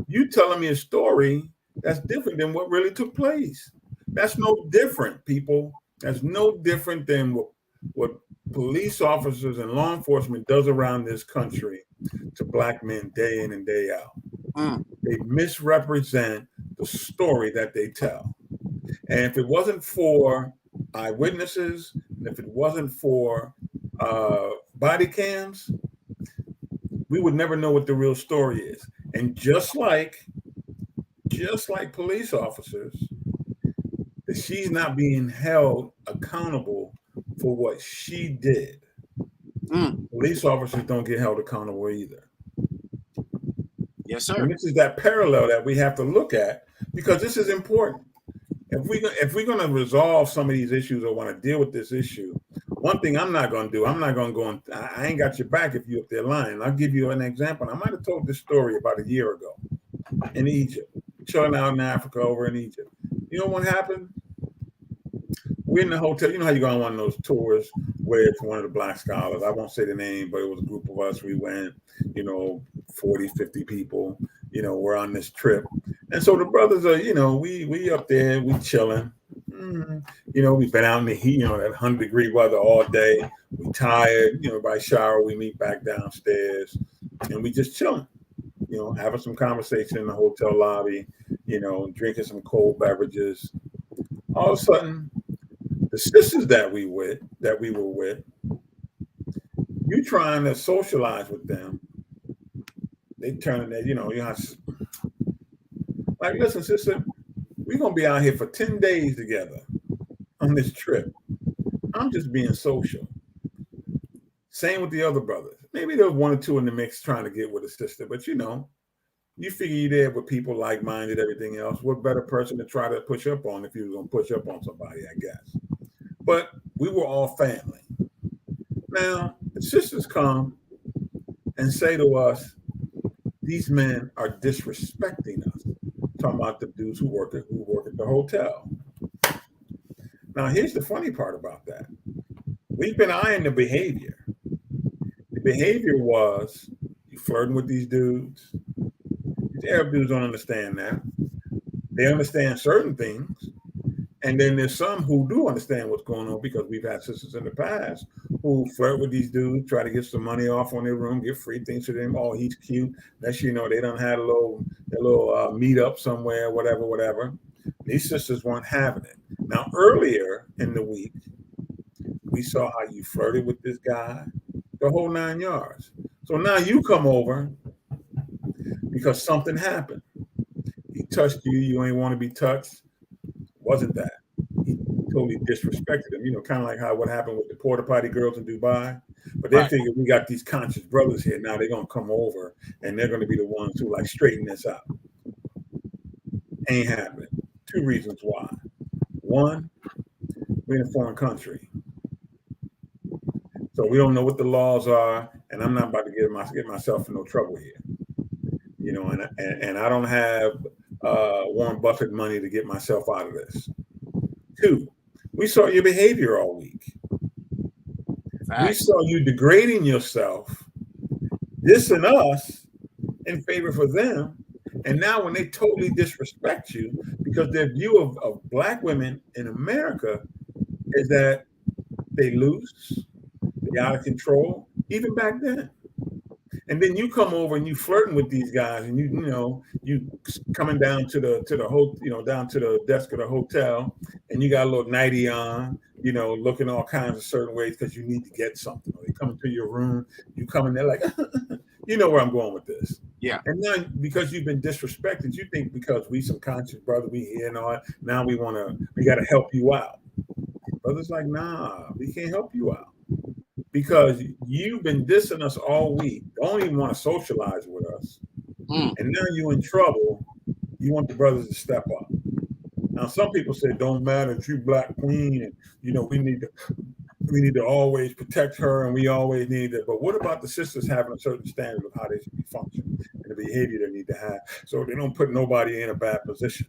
you telling me a story that's different than what really took place. That's no different, people. That's no different than what police officers and law enforcement does around this country to black men day in and day out. They misrepresent the story that they tell. And if it wasn't for eyewitnesses, and if it wasn't for body cams, we would never know what the real story is. And just like police officers, that she's not being held accountable for what she did. Police officers don't get held accountable either. Yes, sir. And this is that parallel that we have to look at because this is important. If we're going to resolve some of these issues or want to deal with this issue, one thing I'm not going to do, I'm not going to go and I ain't got your back if you're up there lying. I'll give you an example. I might have told this story about a year ago in Egypt, chilling out in Africa over in Egypt. You know what happened? We're in the hotel. You know how you go on one of those tours where it's one of the black scholars. I won't say the name, but it was a group of us. We went, 40, 50 people, we're on this trip. And so the brothers are, we up there, we chilling. We've been out in the heat, that 100-degree weather all day. We tired, by shower, we meet back downstairs and we just chilling, having some conversation in the hotel lobby, drinking some cold beverages. All of a sudden, the sisters that we were with, you trying to socialize with them, they turn their, like, listen, sister, we're going to be out here for 10 days together on this trip. I'm just being social. Same with the other brothers. Maybe there was one or two in the mix trying to get with a sister, but you figure you're there with people like-minded, everything else. What better person to try to push up on if you was going to push up on somebody, I guess. But we were all family. Now, the sisters come and say to us, these men are disrespecting us. Talking about the dudes who work at the hotel. Now, here's the funny part about that. We've been eyeing the behavior. The behavior was you flirting with these dudes, you The Arab dudes don't understand that. They understand certain things. And then there's some who do understand what's going on, because we've had sisters in the past who flirt with these dudes, try to get some money off on their room, give free things to them. Oh, he's cute. Next you know, they done had a little meet up somewhere, whatever. These sisters weren't having it. Now, earlier in the week, we saw how you flirted with this guy, the whole 9 yards. So now you come over because something happened. He touched you. You ain't want to be touched. Wasn't that? He totally disrespected him. You know, kind of like what happened with the porta potty girls in Dubai. But they figured we got these conscious brothers here. Now they're going to come over and they're going to be the ones who like straighten this out. Ain't happening. 2 reasons why. One, we're in a foreign country. So we don't know what the laws are, and I'm not about to get myself in no trouble here. You know, and I don't have Warren Buffett money to get myself out of this. 2, we saw your behavior all week. We saw you degrading yourself, dissing us in favor for them. And now when they totally disrespect you, because their view of black women in America is that they loose, they're out of control, even back then. And then you come over and you flirting with these guys, and you coming down to the down to the desk of the hotel, and you got a little nightie on, looking all kinds of certain ways because you need to get something. Or they come into your room, you come in there like, you know where I'm going with this. Yeah. And now because you've been disrespected, you think because we some conscious brother, we here and all, now we got to help you out. Brother's like, nah, we can't help you out. Because you've been dissing us all week. Don't even want to socialize with us. And now you're in trouble. You want the brothers to step up. Now, some people say, don't matter, true black queen. And, we need to always protect her, and we always need it. But what about the sisters having a certain standard of how they should be functioning and the behavior they need to have, so they don't put nobody in a bad position?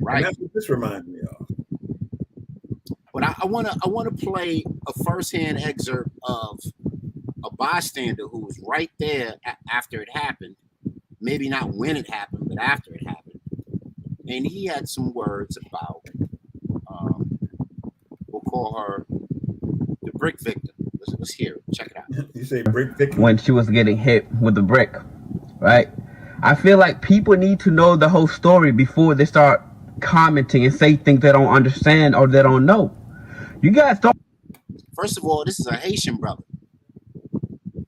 Right. And that's what this reminds me of. But I want to play a firsthand excerpt of a bystander who was right there after it happened. Maybe not when it happened, but after it happened. And he had some words about, we'll call her the brick victim. Let's hear it. Check it out. You say brick victim? When she was getting hit with the brick, right? I feel like people need to know the whole story before they start commenting and say things they don't understand or they don't know. You guys don't. First of all, this is a Haitian brother.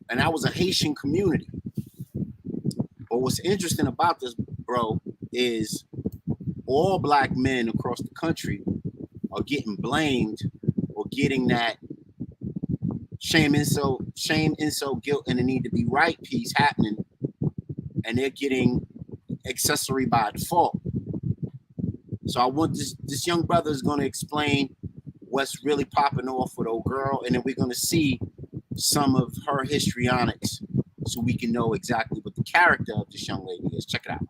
And that was a Haitian community. But what's interesting about this, bro, is all black men across the country are getting blamed or getting that shame, insult, guilt, and the need to be right piece happening. And they're getting accessory by default. So I want this young brother is going to explain what's really popping off with old girl, and then we're going to see some of her histrionics so we can know exactly what the character of this young lady is. Check it out.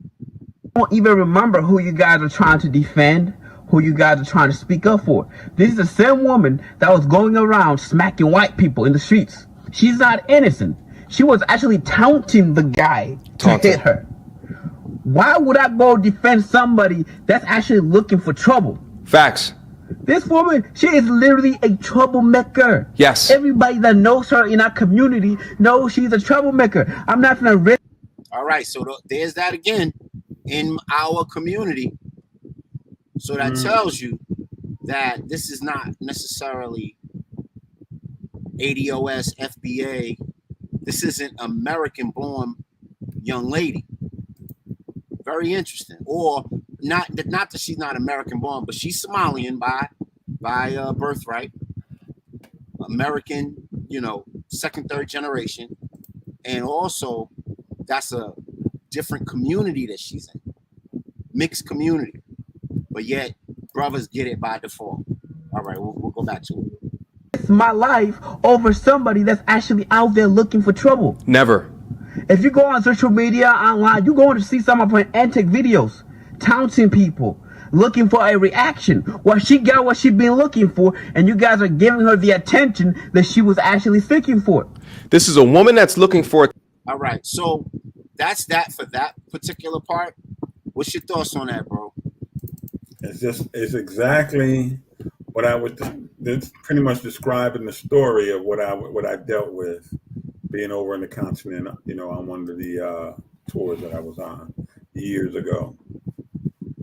I don't even remember who you guys are trying to defend, who you guys are trying to speak up for. This is the same woman that was going around smacking white people in the streets. She's not innocent. She was actually taunting the guy to hit her. Why would I go defend somebody that's actually looking for trouble? Facts. This woman, she is literally a troublemaker. Yes. Everybody that knows her in our community knows she's a troublemaker. I'm not gonna risk. All right, so there's that again in our community. So that tells you that this is not necessarily ADOS, FBA. This isn't American-born young lady. Very interesting. Or not that she's not American-born, but she's Somalian by birthright. American, second, third generation. And also, that's a different community that she's in. Mixed community. But yet, brothers get it by default. All right, we'll go back to it. It's my life over somebody that's actually out there looking for trouble. Never. If you go on social media, online, you're going to see some of her antic videos, taunting people, looking for a reaction. Well, she got what she's been looking for, and you guys are giving her the attention that she was actually seeking for. This is a woman that's looking for. All right, so that's that for that particular part. What's your thoughts on that, bro? It's exactly what I would. It's pretty much describing the story of what I dealt with being over in the continent. You know, on one of the tours that I was on years ago.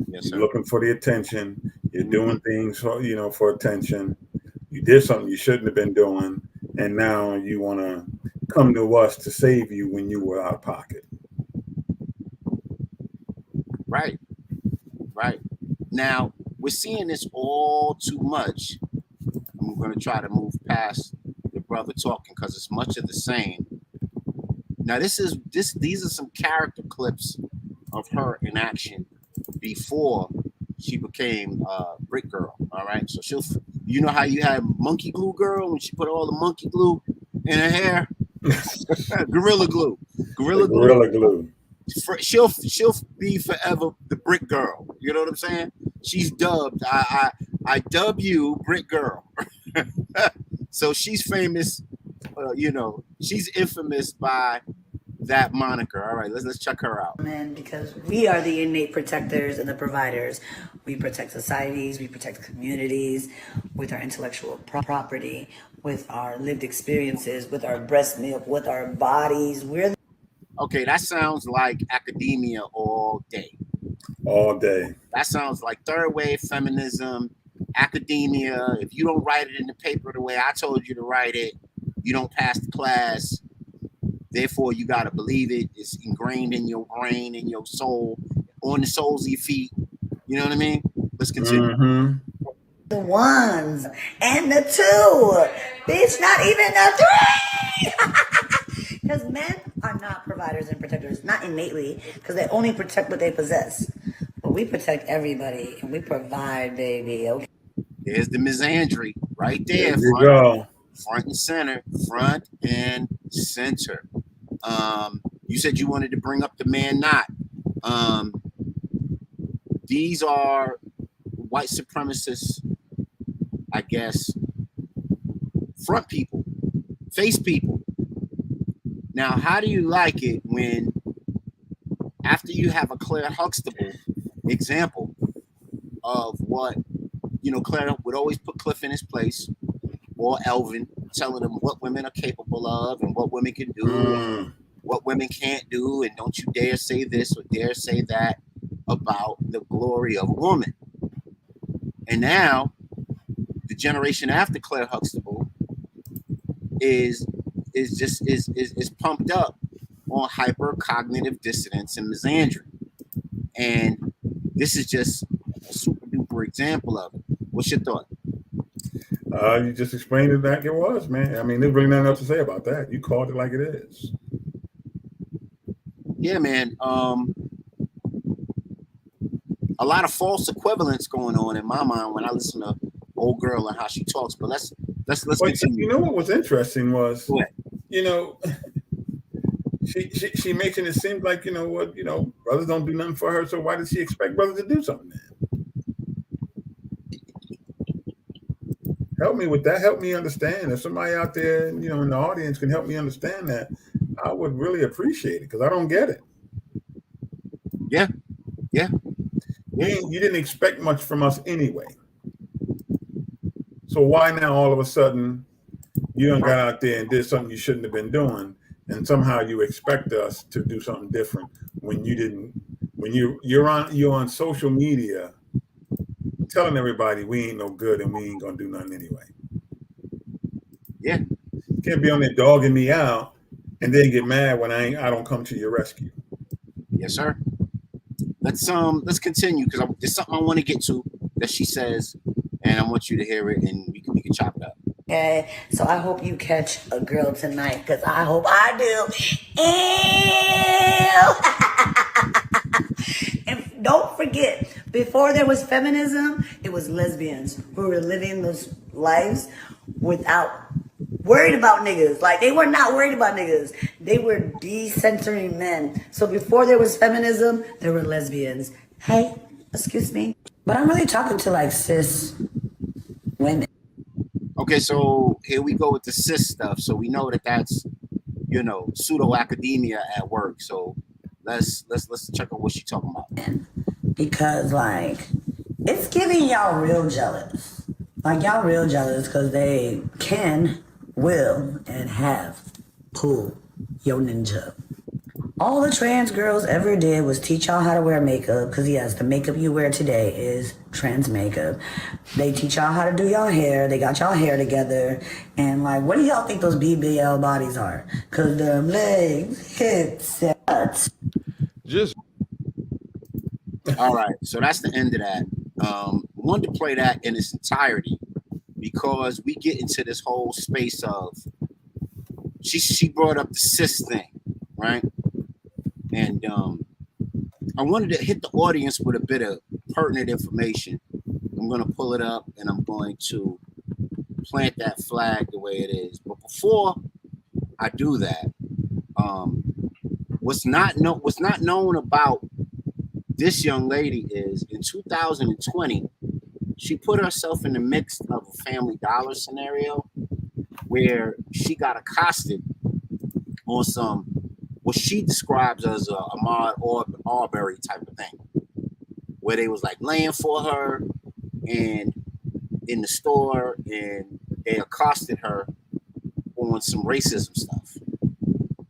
Yes, You're sir. looking for the attention. You're doing things for, for attention. You did something you shouldn't have been doing, and now you want to come to us to save you when you were out of pocket. Right. Right. Now, we're seeing this all too much. I'm going to try to move past the brother talking because it's much of the same. Now, these are some character clips of her in action before she became Brick Girl. All right. So you know how you had Monkey Glue Girl when she put all the monkey glue in her hair? Gorilla Glue. Gorilla Glue. She'll be forever the Brick Girl. You know what I'm saying? She's dubbed. I dub you Brick Girl. So she's famous. She's infamous by that moniker. All right, let's check her out. Men, because we are the innate protectors and the providers. We protect societies, we protect communities with our intellectual property, with our lived experiences, with our breast milk, with our bodies. Okay, that sounds like academia all day. All day. That sounds like third wave feminism, academia. If you don't write it in the paper the way I told you to write it, you don't pass the class. Therefore, you got to believe it. It's ingrained in your brain, in your soul, on the soles of your feet. You know what I mean? Let's continue. Mm-hmm. The ones and the two. Bitch, not even the three. Because men are not providers and protectors, not innately, because they only protect what they possess. But we protect everybody, and we provide, baby. Okay. There's the misandry right there. There you go. Front and center. Front and center. You said you wanted to bring up the man not. These are white supremacists, I guess, front people, face people. Now, how do you like it when, after you have a Claire Huxtable example of what, Claire would always put Cliff in his place, or Elvin, telling them what women are capable of and what women can do, and what women can't do, and don't you dare say this or dare say that about the glory of a woman. And now, the generation after Claire Huxtable is pumped up on hypercognitive dissonance and misandry. And this is just a super duper example of it. What's your thought? You just explained it like it was, man. I mean, there's really nothing else to say about that. You called it like it is. Yeah, man. A lot of false equivalence going on in my mind when I listen to old girl and how she talks. But let's continue. You know what was interesting was, she making it seem like, brothers don't do nothing for her. So why does she expect brothers to do something then? Help me with that. Help me understand. If somebody out there, in the audience can help me understand that, I would really appreciate it because I don't get it. Yeah. You didn't expect much from us anyway. So why now all of a sudden you done got out there and did something you shouldn't have been doing, and somehow you expect us to do something different when you didn't? When you're on social media telling everybody we ain't no good and we ain't gonna do nothing anyway. Yeah. You can't be on there dogging me out and then get mad when I don't come to your rescue. Yes, sir. Let's continue because there's something I want to get to that she says, and I want you to hear it, and we can chop it up. Okay, so I hope you catch a girl tonight, because I hope I do. And don't forget, before there was feminism, it was lesbians who were living those lives without worried about niggas. Like, they were not worried about niggas. They were decentering men. So before there was feminism, there were lesbians. Hey, excuse me. But I'm really talking to, like, cis women. Okay, so here we go with the cis stuff. So we know that that's, pseudo academia at work. So let's check out what she's talking about. Because like it's giving y'all real jealous. Like y'all real jealous because they can, will, and have pulled your ninja. All the trans girls ever did was teach y'all how to wear makeup, because yes, the makeup you wear today is trans makeup. They teach y'all how to do y'all hair, they got y'all hair together, and like, what do y'all think those BBL bodies are? Because the legs, hips, and butts. Just All right, so that's the end of that. Wanted to play that in its entirety because we get into this whole space of she brought up the cis thing, right? And I wanted to hit the audience with a bit of pertinent information. I'm going to pull it up and I'm going to plant that flag the way it is. But before I do that, what's not known about this young lady is in 2020, she put herself in the mix of a Family Dollar scenario where she got accosted on some what she describes as a Ahmaud Arbery type of thing, where they was like laying for her and in the store, and they accosted her on some racism stuff.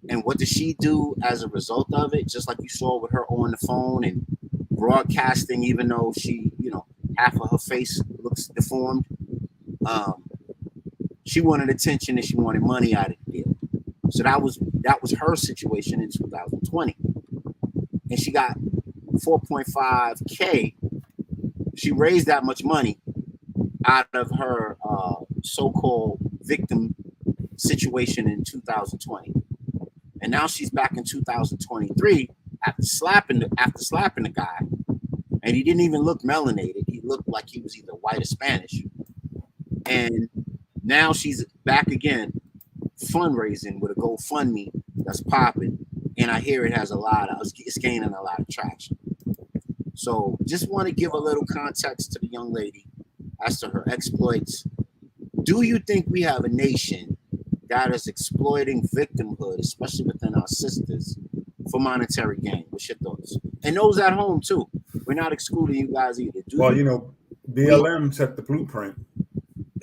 And what does she do as a result of it? Just like you saw with her on the phone and broadcasting, even though she, half of her face looks deformed. She wanted attention and she wanted money out of the deal. So that was her situation in 2020. And she got 4.5K. She raised that much money out of her so-called victim situation in 2020. And now she's back in 2023 after slapping the guy. And he didn't even look melanated. He looked like he was either white or Spanish. And now she's back again fundraising with a GoFundMe that's popping. And I hear it's gaining a lot of traction. So just want to give a little context to the young lady as to her exploits. Do you think we have a nation that is exploiting victimhood, especially within our sisters, for monetary gain? What's your thoughts? And those at home too. We're not excluding you guys either. BLM set the blueprint.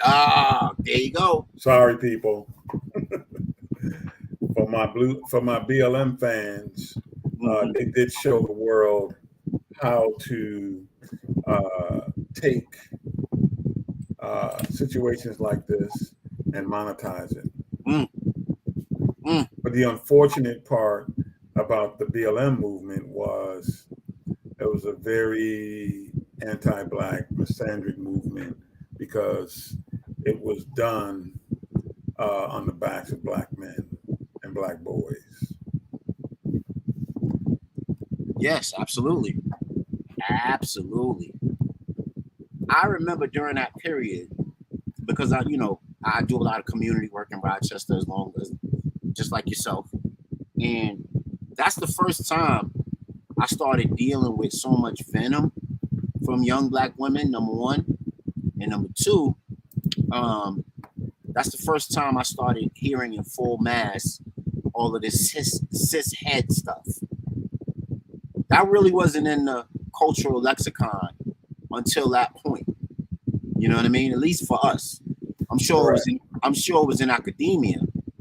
There you go. Sorry, people. For my BLM fans, they did show the world how to take situations like this and monetize it. But the unfortunate part about the BLM movement was it was a very anti-Black, misandric movement because it was done on the backs of Black men and Black boys. Yes, absolutely. Absolutely. I remember during that period, because I do a lot of community work in Rochester just like yourself. And that's the first time I started dealing with so much venom from young Black women, number one. And number two, that's the first time I started hearing in full mass all of this cis head stuff. That really wasn't in the cultural lexicon until that point. You know what I mean? At least for us. I'm sure it was in academia,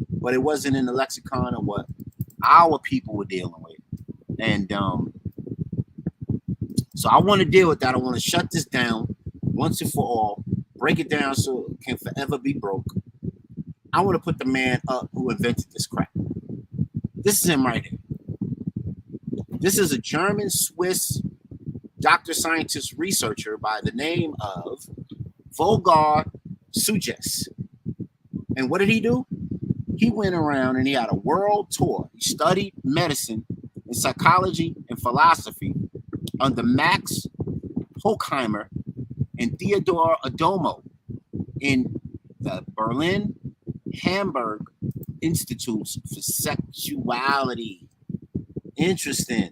but it wasn't in the lexicon of what our people were dealing with. And so I want to deal with that. I want to shut this down once and for all, break it down so it can forever be broke. I want to put the man up who invented this crap. This is him right here. This is a German-Swiss doctor, scientist, researcher by the name of Volgar Sujes. And what did he do? He went around and he had a world tour. He studied medicine and psychology and philosophy under Max Horkheimer and Theodore Adorno in the Berlin Hamburg Institutes for Sexuality. Interesting.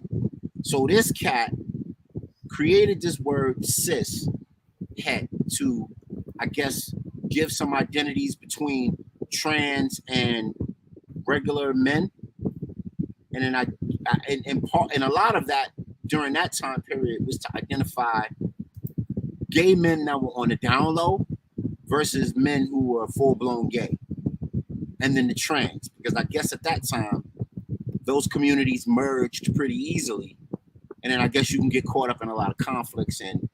So this cat created this word cis het to, I guess, give some identities between trans and regular men. And then and a lot of that during that time period was to identify gay men that were on the down low versus men who were full-blown gay, and then the trans, because I guess at that time those communities merged pretty easily, and then I guess you can get caught up in a lot of conflicts and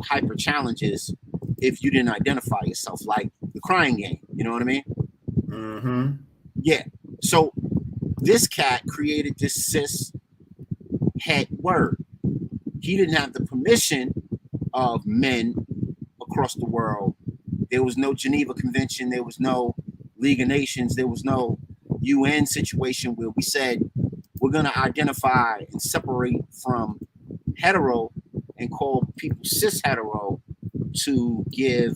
hyper challenges if you didn't identify yourself, like the crying game. You know what I mean? Mm-hmm. Yeah. So this cat created this cis het word. He didn't have the permission of men across the world. There was no Geneva Convention. There was no League of Nations. There was no UN situation where we said we're going to identify and separate from hetero and call people cis hetero to give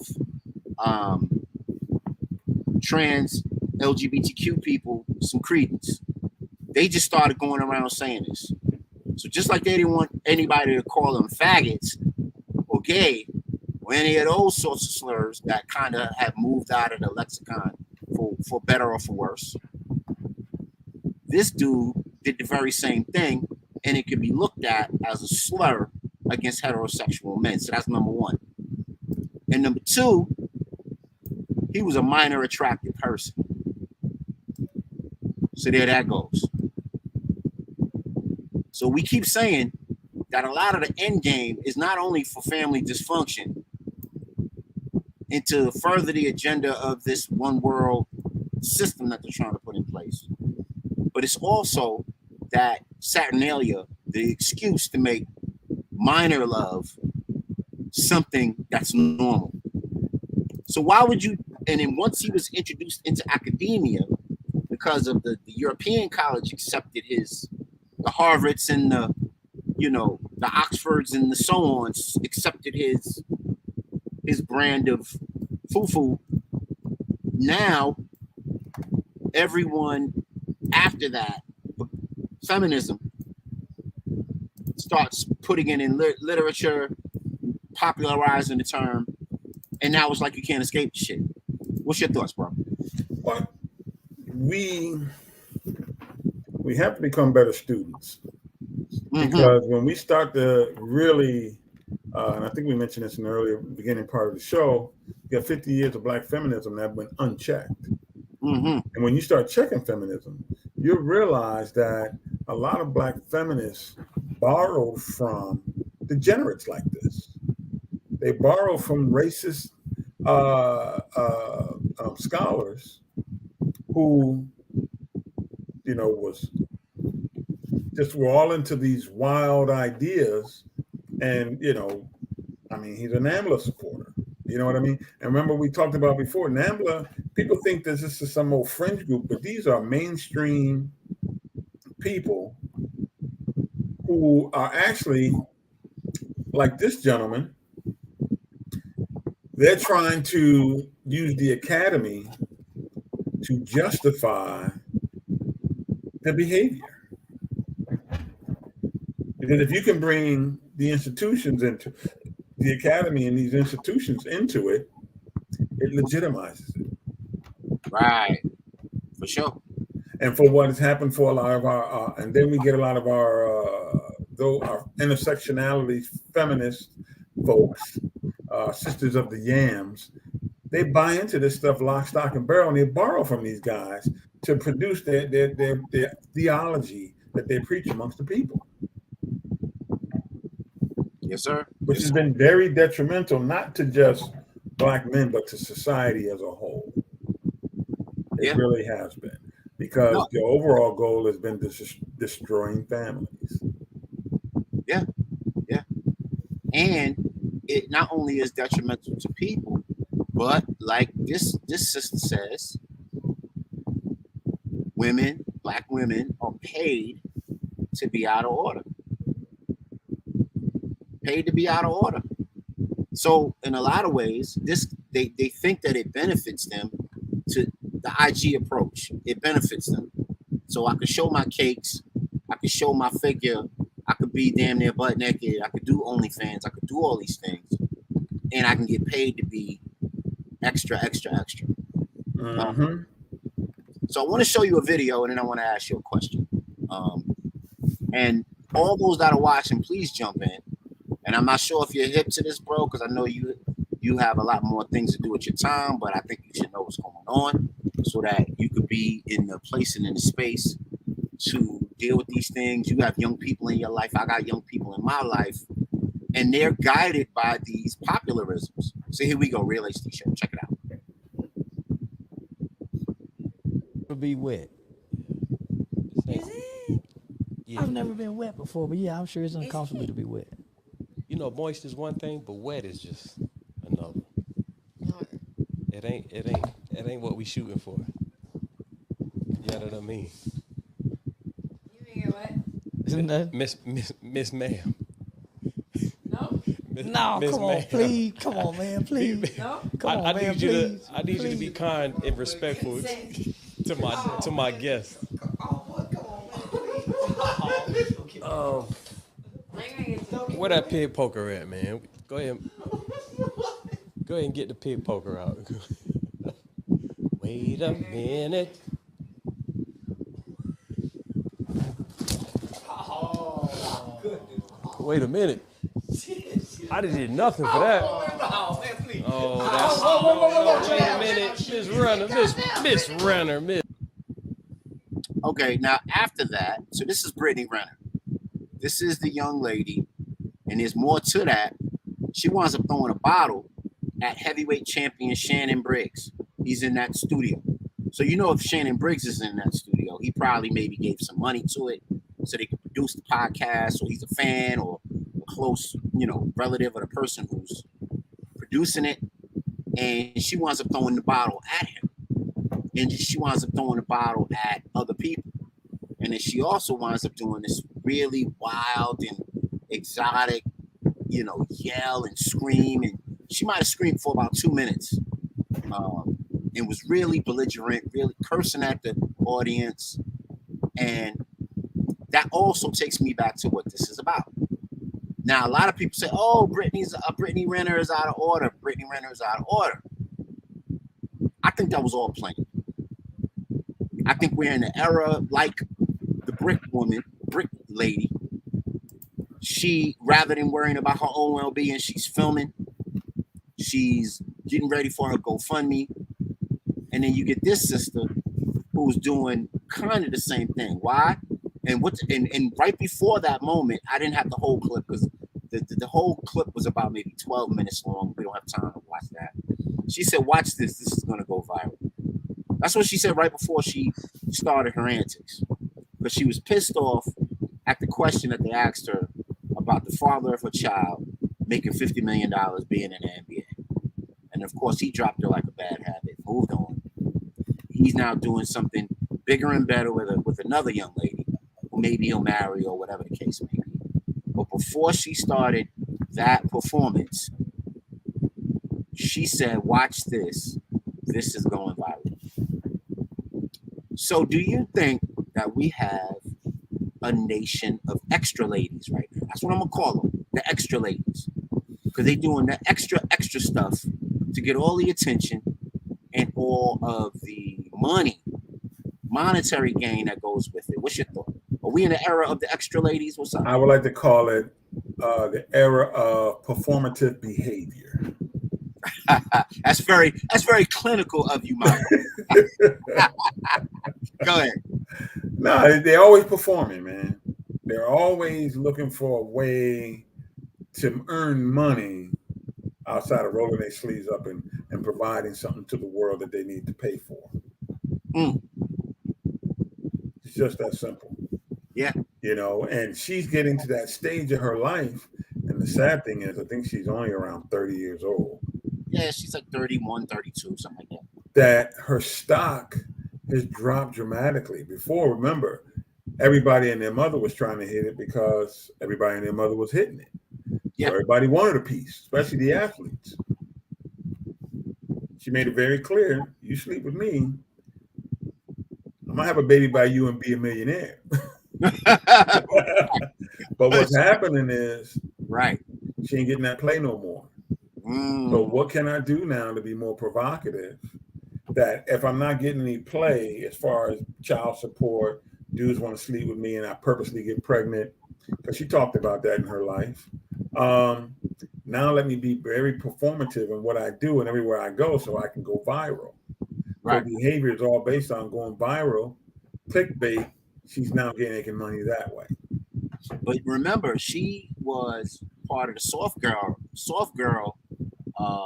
trans LGBTQ people some credence. They just started going around saying this. So just like they didn't want anybody to call them faggots or gay or any of those sorts of slurs that kind of have moved out of the lexicon for better or for worse, this dude did the very same thing, and it could be looked at as a slur against heterosexual men. So that's number one. And number two, he was a minor attractive person. So there that goes. So we keep saying that a lot of the end game is not only for family dysfunction and to further the agenda of this one world system that they're trying to put in place, but it's also that Saturnalia, the excuse to make minor love something that's normal. So why would you, and then once he was introduced into academia, because of the European college accepted the Harvards and the Oxfords and the so on accepted his brand of foo-foo. Now, everyone after that, feminism, starts putting it in literature, popularizing the term, and now it's like you can't escape the shit. What's your thoughts, bro? Well, we have to become better students, because when we start to really, and I think we mentioned this in the earlier beginning part of the show, you got 50 years of Black feminism that went unchecked. And when you start checking feminism, you realize that a lot of Black feminists borrowed from degenerates like this. They borrow from racist scholars who, were all into these wild ideas. And, he's a NAMBLA supporter. You know what I mean? And remember, we talked about before, NAMBLA, people think that this is some old fringe group, but these are mainstream people who are actually, like this gentleman, they're trying to use the academy to justify their behavior. Because if you can bring the institutions into the academy and these institutions into it, it legitimizes it. Right, for sure. And for what has happened for a lot of our, and then we get a lot of our intersectionality feminist folks, sisters of the yams, they buy into this stuff lock, stock, and barrel, and they borrow from these guys to produce their theology that they preach amongst the people. Yes, sir. Which has been very detrimental, not to just Black men, but to society as a whole. It really has been, because the overall goal has been destroying families. Yeah. And it not only is detrimental to people, but like this sister says, Black women are paid to be out of order. Paid to be out of order. So in a lot of ways, they think that it benefits them to the IG approach. It benefits them. So I could show my cakes, I could show my figure, I could be damn near butt naked, I could do OnlyFans, I could do all these things, and I can get paid to be extra. So I want to show you a video, and then I want to ask you a question. And all those that are watching, please jump in. And I'm not sure if you're hip to this, bro, because I know you have a lot more things to do with your time, but I think you should know what's going on so that you could be in the place and in the space to deal with these things. You have young people in your life. I got young people in my life, and they're guided by these popularisms. So here we go, Real HD Show. Check it out. It'll be wet. Is it? Yeah. I've never been wet before, but yeah, I'm sure it's uncomfortable to be wet. You know, moist is one thing, but wet is just another. It ain't what we shooting for. You know what I mean? You ain't get wet. Isn't that Miss Ma'am. no? Miss, No, Miss come on, Ma'am. please, come on, man, please. No, come on, I man, need you please. I need you to be kind and respectful to my guests. Where that pig poker at, man? Go ahead and get the pig poker out. Wait a minute. Wait a minute. I did nothing for that. Oh, that's wait a minute, Miss Renner. Okay, now after that, so this is Brittany Renner. This is the young lady, and there's more to that. She winds up throwing a bottle at heavyweight champion Shannon Briggs. He's in that studio. So you know if Shannon Briggs is in that studio, he probably maybe gave some money to it so they could produce the podcast, or he's a fan or a close, relative of the person who's producing it. And she winds up throwing the bottle at him. And she winds up throwing the bottle at other people. And then she also winds up doing this really wild and exotic, yell and scream. And she might have screamed for about 2 minutes. And was really belligerent, really cursing at the audience. And that also takes me back to what this is about. Now, a lot of people say, oh, Brittany Renner is out of order. Brittany Renner is out of order. I think that was all planned. I think we're in an era like the brick lady. She, rather than worrying about her own well-being, she's filming. She's getting ready for her GoFundMe. And then you get this sister who's doing kind of the same thing. Why? And right before that moment, I didn't have the whole clip because the whole clip was about maybe 12 minutes long. We don't have time to watch that. She said, watch this. This is going to go viral. That's what she said right before she started her antics. Because she was pissed off at the question that they asked her about the father of her child making $50 million being in the NBA. And of course, he dropped her like a bad habit, moved on. He's now doing something bigger and better with another young lady who maybe he'll marry or whatever the case may be. But before she started that performance, she said, watch this. This is going viral. So do you think that we have a nation of extra ladies right now? That's what I'm going to call them, the extra ladies. Because they're doing the extra stuff to get all the attention and all of the monetary gain that goes with it. What's your thought? Are we in the era of the extra ladies? What's up? I would like to call it the era of performative behavior. That's very clinical of you, Michael. Go ahead. No, they're always performing, man. They're always looking for a way to earn money outside of rolling their sleeves up and providing something to the world that they need to pay for. It's just that simple. Yeah. And she's getting to that stage of her life. And the sad thing is, I think she's only around 30 years old. Yeah, she's like 31, 32, something like that. That her stock has dropped dramatically. Before, remember, everybody and their mother was trying to hit it because everybody and their mother was hitting it. Yeah. So everybody wanted a piece, especially the athletes. She made it very clear, you sleep with me, I'm gonna have a baby by you and be a millionaire. But what's happening is, right, she ain't getting that play no more. So what can I do now to be more provocative? That if I'm not getting any play as far as child support, dudes want to sleep with me and I purposely get pregnant, because she talked about that in her life. Now let me be very performative in what I do and everywhere I go so I can go viral. Right. So behavior is all based on going viral. Clickbait, she's now making money that way. But remember, she was part of the soft girl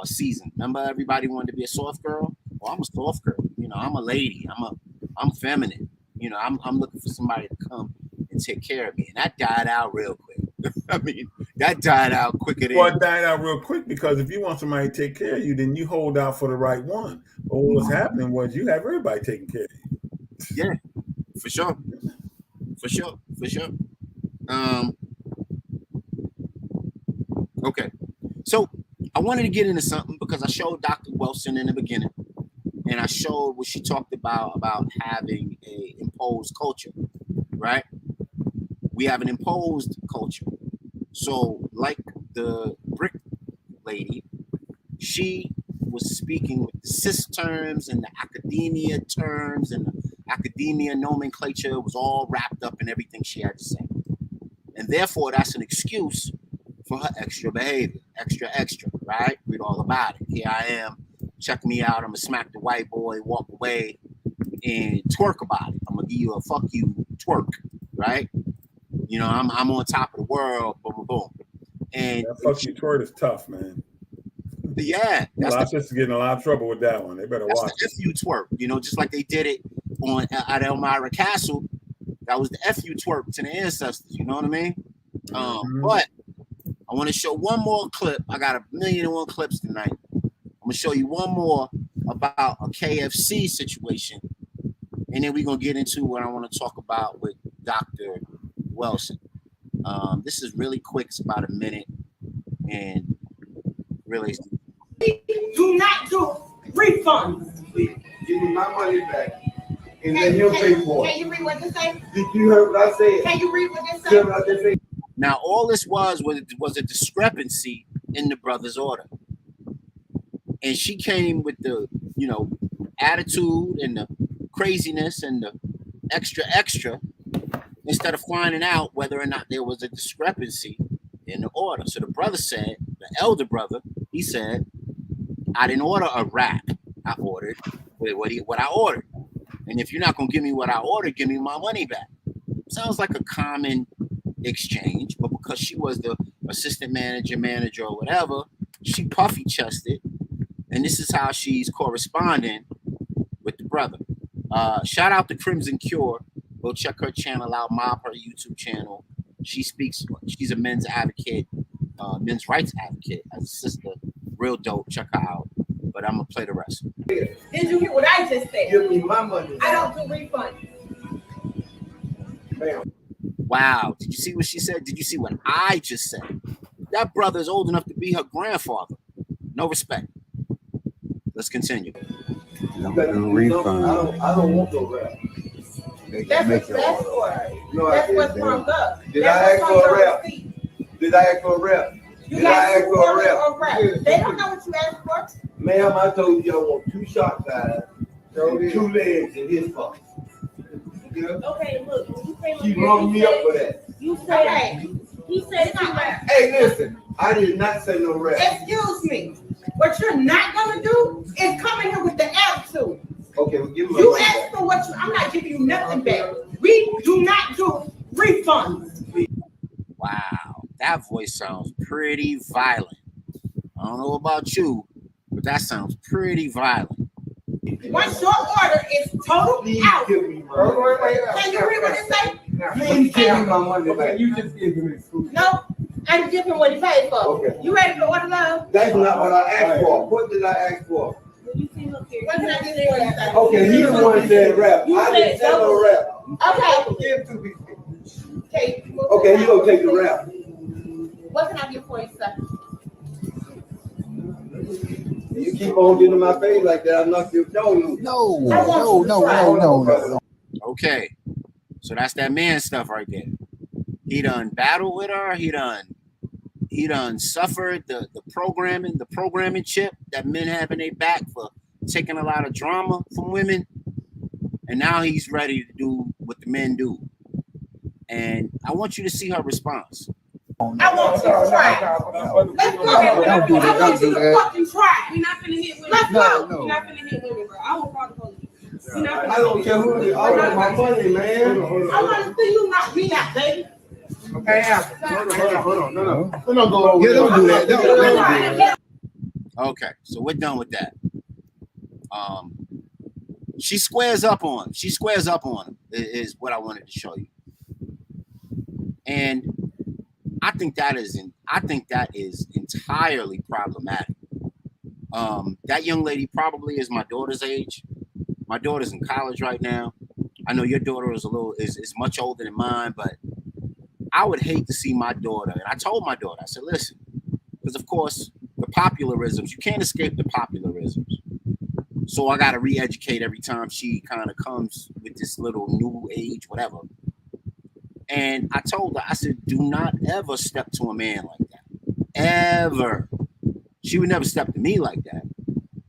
season. Remember, everybody wanted to be a soft girl. Well, I'm a soft girl. You know, I'm a lady. I'm feminine. You know, I'm looking for somebody to come and take care of me. And that died out real quick. I mean, that died out quicker than. Well, it died out real quick because if you want somebody to take care of you, then you hold out for the right one. But what was happening was you have everybody taking care of you. Yeah, for sure. Okay, so I wanted to get into something because I showed Dr. Wilson in the beginning, and I showed what she talked about having a imposed culture, right? We have an imposed culture. So, like the brick lady, she was speaking with the cis terms and the academia terms, and the academia nomenclature was all wrapped up in everything she had to say. And therefore, that's an excuse for her extra behavior, extra, right? Read all about it. Here I am, check me out. I'm gonna smack the white boy, walk away, and twerk about it. I'm gonna give you a fuck you twerk, right? You know, I'm on top of the world, boom, boom. And that fuck you twerk is tough, man. Yeah, a lot of sisters getting a lot of trouble with that one. They better watch the FU twerk. You know, just like they did it on at Elmira Castle. That was the FU twerk to the ancestors. You know what I mean? But I want to show one more clip. I got 1,000,001 clips tonight. I'm gonna show you one more about a KFC situation, and then we're gonna get into what I want to talk about with Dr. Wilson. This is really quick. It's about a minute, and really. Do not do refunds. Please, give me my money back, and then he'll pay for it. Can you read what this says? Did you hear what I said? Can you read what this says? Now, all this was a discrepancy in the brother's order, and she came with the attitude and the craziness and the extra instead of finding out whether or not there was a discrepancy in the order. So the brother said, the elder brother, he said, I didn't order a wrap. I ordered what I ordered. And if you're not going to give me what I ordered, give me my money back. Sounds like a common exchange, but because she was the assistant manager or whatever, she puffy chested. And this is how she's corresponding with the brother. Shout out to Crimson Cure. Go check her channel out, mob her YouTube channel. She's a men's advocate, men's rights advocate as a sister. Real dope. Check her out. But I'm gonna play the rest. Did you hear what I just said? Give me my money. I don't do refunds. Bam. Wow. Did you see what she said? Did you see what I just said? That brother is old enough to be her grandfather. No respect. Let's continue. Don't do refund. I don't want no rap. That's order. No, that's what's from up. Did I ask for a rap? Did I ask for a rap? Did I ask for a rap? They don't know what you asked for. Ma'am, I told you I want 2 shot sides and 2 legs in his fuck. Okay, look. She rung me up for that. You said he said rap. Hey, listen, I did not say no rap. Excuse me. What you're not gonna do is come in here with the attitude. Okay, well, give me you asked for what I'm not giving you nothing back. We do not do refunds. Wow, that voice sounds pretty violent. I don't know about you, but that sounds pretty violent. Once your order is total out. Can you read what it say? Please give me my money back. You just give me food. No, I'm giving what he paid for. Okay. You ready to order love? That's not what I asked for. What did I ask for? What can I get for you? Okay, you the one that said rap. You I didn't say no rap. Okay. Give 2 people. Okay, you gonna take the rap. What can I get for you, sir? You keep on getting in my face like that, I'm not your No. Okay, so that's that man stuff right there. He done battled with her. He done suffered the programming chip that men have in their back for taking a lot of drama from women. And now he's ready to do what the men do. And I want you to see her response. I want you to try. Let's go. Don't do that. Don't do that. Fucking try. We're not finna hit women. Let's go. We're not finna hit women, bro. I won't call the police. I don't care who it is. I want my money, man. I want to see you knock me out, baby. Okay, hold on. No. Yeah, don't do that. Don't do that. Okay, so we're done with that. She squares up on him. She squares up on him is what I wanted to show you. And I think that is entirely problematic. That young lady probably is my daughter's age. My daughter's in college right now. I know your daughter is is much older than mine, but I would hate to see my daughter. And I told my daughter, I said, listen, because of course the popularisms, you can't escape the popularisms. So I got to re-educate every time she kind of comes with this little new age, whatever. And I told her, I said, do not ever step to a man like that. Ever. She would never step to me like that.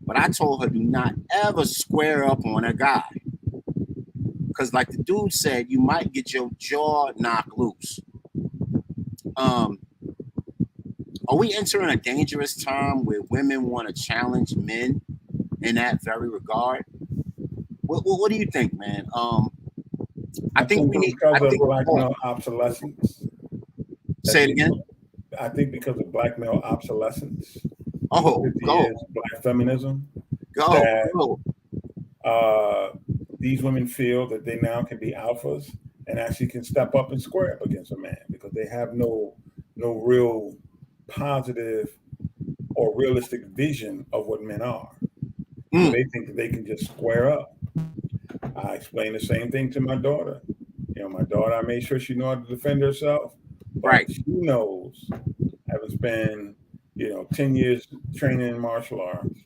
But I told her, do not ever square up on a guy. Because like the dude said, you might get your jaw knocked loose. Are we entering a dangerous time where women want to challenge men in that very regard? What do you think, man? I think we need because of black male obsolescence. Say it again. I think because of black male obsolescence. Oh, go. Black feminism. Go. These women feel that they now can be alphas and actually can step up and square up against a man because they have no real positive or realistic vision of what men are. So they think that they can just square up. I explained the same thing to my daughter. You know, my daughter, I made sure she knew how to defend herself. Right. She knows, having spent 10 years training in martial arts,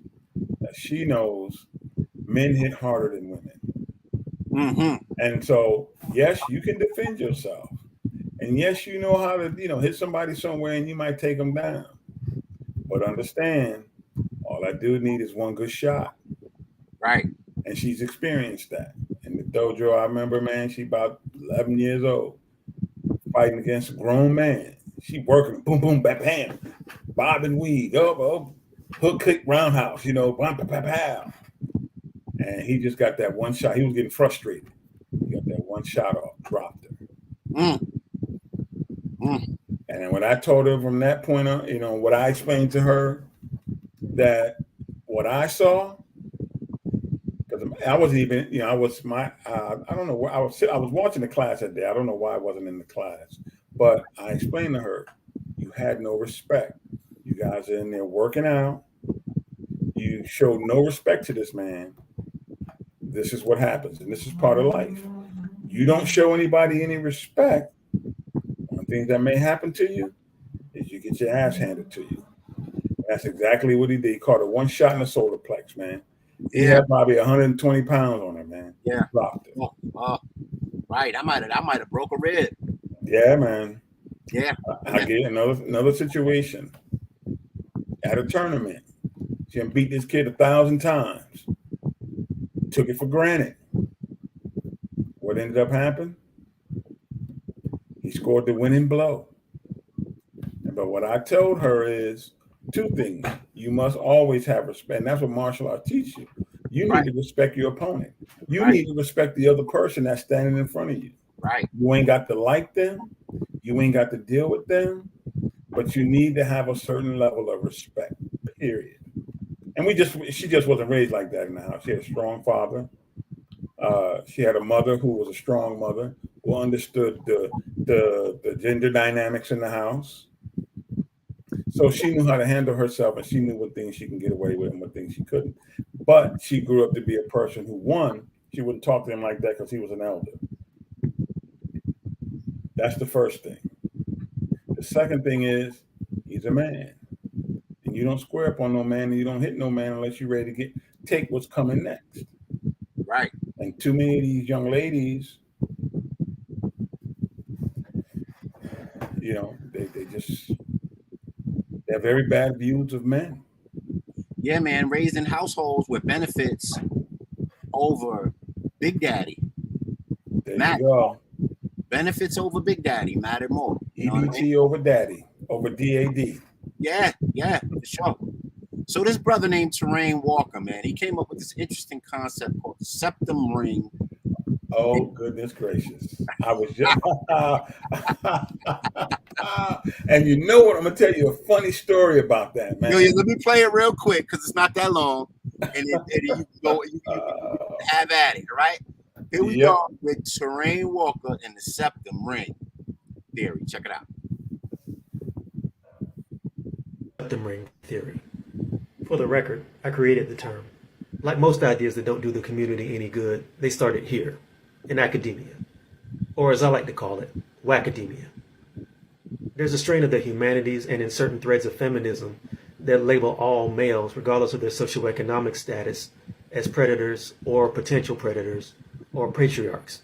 that she knows men hit harder than women. Mm-hmm. And so, yes, you can defend yourself. And yes, you know how to, hit somebody somewhere and you might take them down. But understand, all that dude need is one good shot. Right. And she's experienced that. In the dojo, I remember, man, she about 11 years old, fighting against a grown man. She working, boom, boom, bam, bam, bob and weave, hook, kick, roundhouse, bam, pow, pow, pow. And he just got that one shot. He was getting frustrated. He got that one shot off, dropped her. And when I told her from that point on, what I explained to her, that what I saw, because I wasn't even, I don't know where I was watching the class that day. I don't know why I wasn't in the class, but I explained to her, you had no respect. You guys are in there working out. You showed no respect to this man. This is what happens, and this is part of life. You don't show anybody any respect. One thing that may happen to you is you get your ass handed to you. That's exactly what he did. He caught her one shot in the solar plex, man. He had probably 120 pounds on her, man. Yeah. Dropped it. Right. I might have broke a rib. Yeah, man. Yeah. I get another situation at a tournament. She beat this kid 1,000 times. Took it for granted. What ended up happening? He scored the winning blow. But what I told her is two things. You must always have respect. And that's what martial arts teach you. You need to respect your opponent. You need to respect the other person that's standing in front of you. Right. You ain't got to like them. You ain't got to deal with them. But you need to have a certain level of respect, period. And she just wasn't raised like that in the house. She had a strong father. She had a mother who was a strong mother, who understood the gender dynamics in the house. So she knew how to handle herself, and she knew what things she can get away with and what things she couldn't. But she grew up to be a person who, one, she wouldn't talk to him like that because he was an elder. That's the first thing. The second thing is he's a man. And you don't square up on no man, and you don't hit no man unless you're ready to take what's coming next. Right. And too many of these young ladies, they have very bad views of men. Yeah, man, raised in households with benefits over Big Daddy. There Matt, you go. benefits over Big Daddy matter more. You know what I EBT mean? over Daddy, over DAD. Yeah, for sure. So this brother named Terrain Walker, man, he came up with this interesting concept called the septum ring. Oh, goodness gracious. I was just and you know what? I'm gonna tell you a funny story about that, man. Yo, let me play it real quick because it's not that long. And you can go, you can have at it, right? Here we go with Terrain Walker and the septum ring theory. Check it out. Septum ring theory. For the record, I created the term. Like most ideas that don't do the community any good, they started here, in academia. Or as I like to call it, wackademia. There's a strain of the humanities and in certain threads of feminism that label all males, regardless of their socioeconomic status, as predators or potential predators or patriarchs.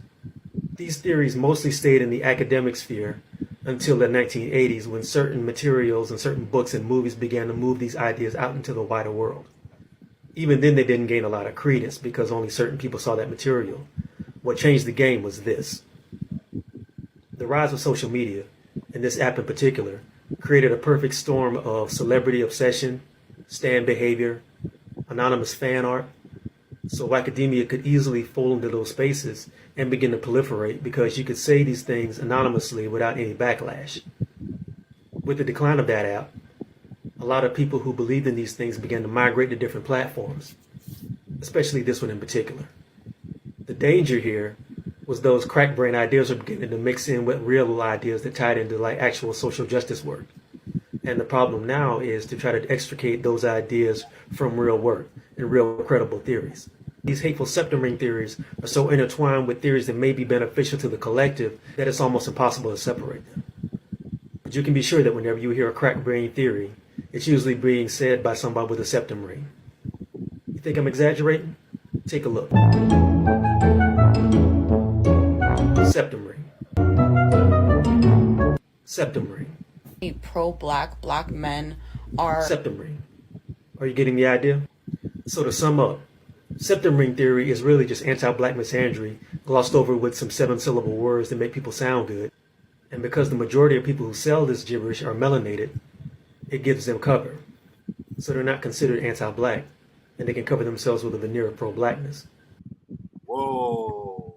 These theories mostly stayed in the academic sphere until the 1980s when certain materials and certain books and movies began to move these ideas out into the wider world. Even then they didn't gain a lot of credence because only certain people saw that material. What changed the game was this. The rise of social media, and this app in particular, created a perfect storm of celebrity obsession, stan behavior, anonymous fan art, so academia could easily fall into those spaces and begin to proliferate because you could say these things anonymously without any backlash. With the decline of that app, a lot of people who believed in these things began to migrate to different platforms, especially this one in particular. The danger here was those crack brain ideas were beginning to mix in with real ideas that tied into like actual social justice work. And the problem now is to try to extricate those ideas from real work and real credible theories. These hateful septum ring theories are so intertwined with theories that may be beneficial to the collective that it's almost impossible to separate them. But you can be sure that whenever you hear a crack brain theory, it's usually being said by somebody with a septum ring. You think I'm exaggerating? Take a look. Septum ring. Septum ring. Pro-black, black men are... Septum ring. Are you getting the idea? So to sum up, septum ring theory is really just anti-black misandry glossed over with some 7-syllable words that make people sound good. And because the majority of people who sell this gibberish are melanated, it gives them cover. So they're not considered anti-black, and they can cover themselves with a veneer of pro-blackness. Whoa.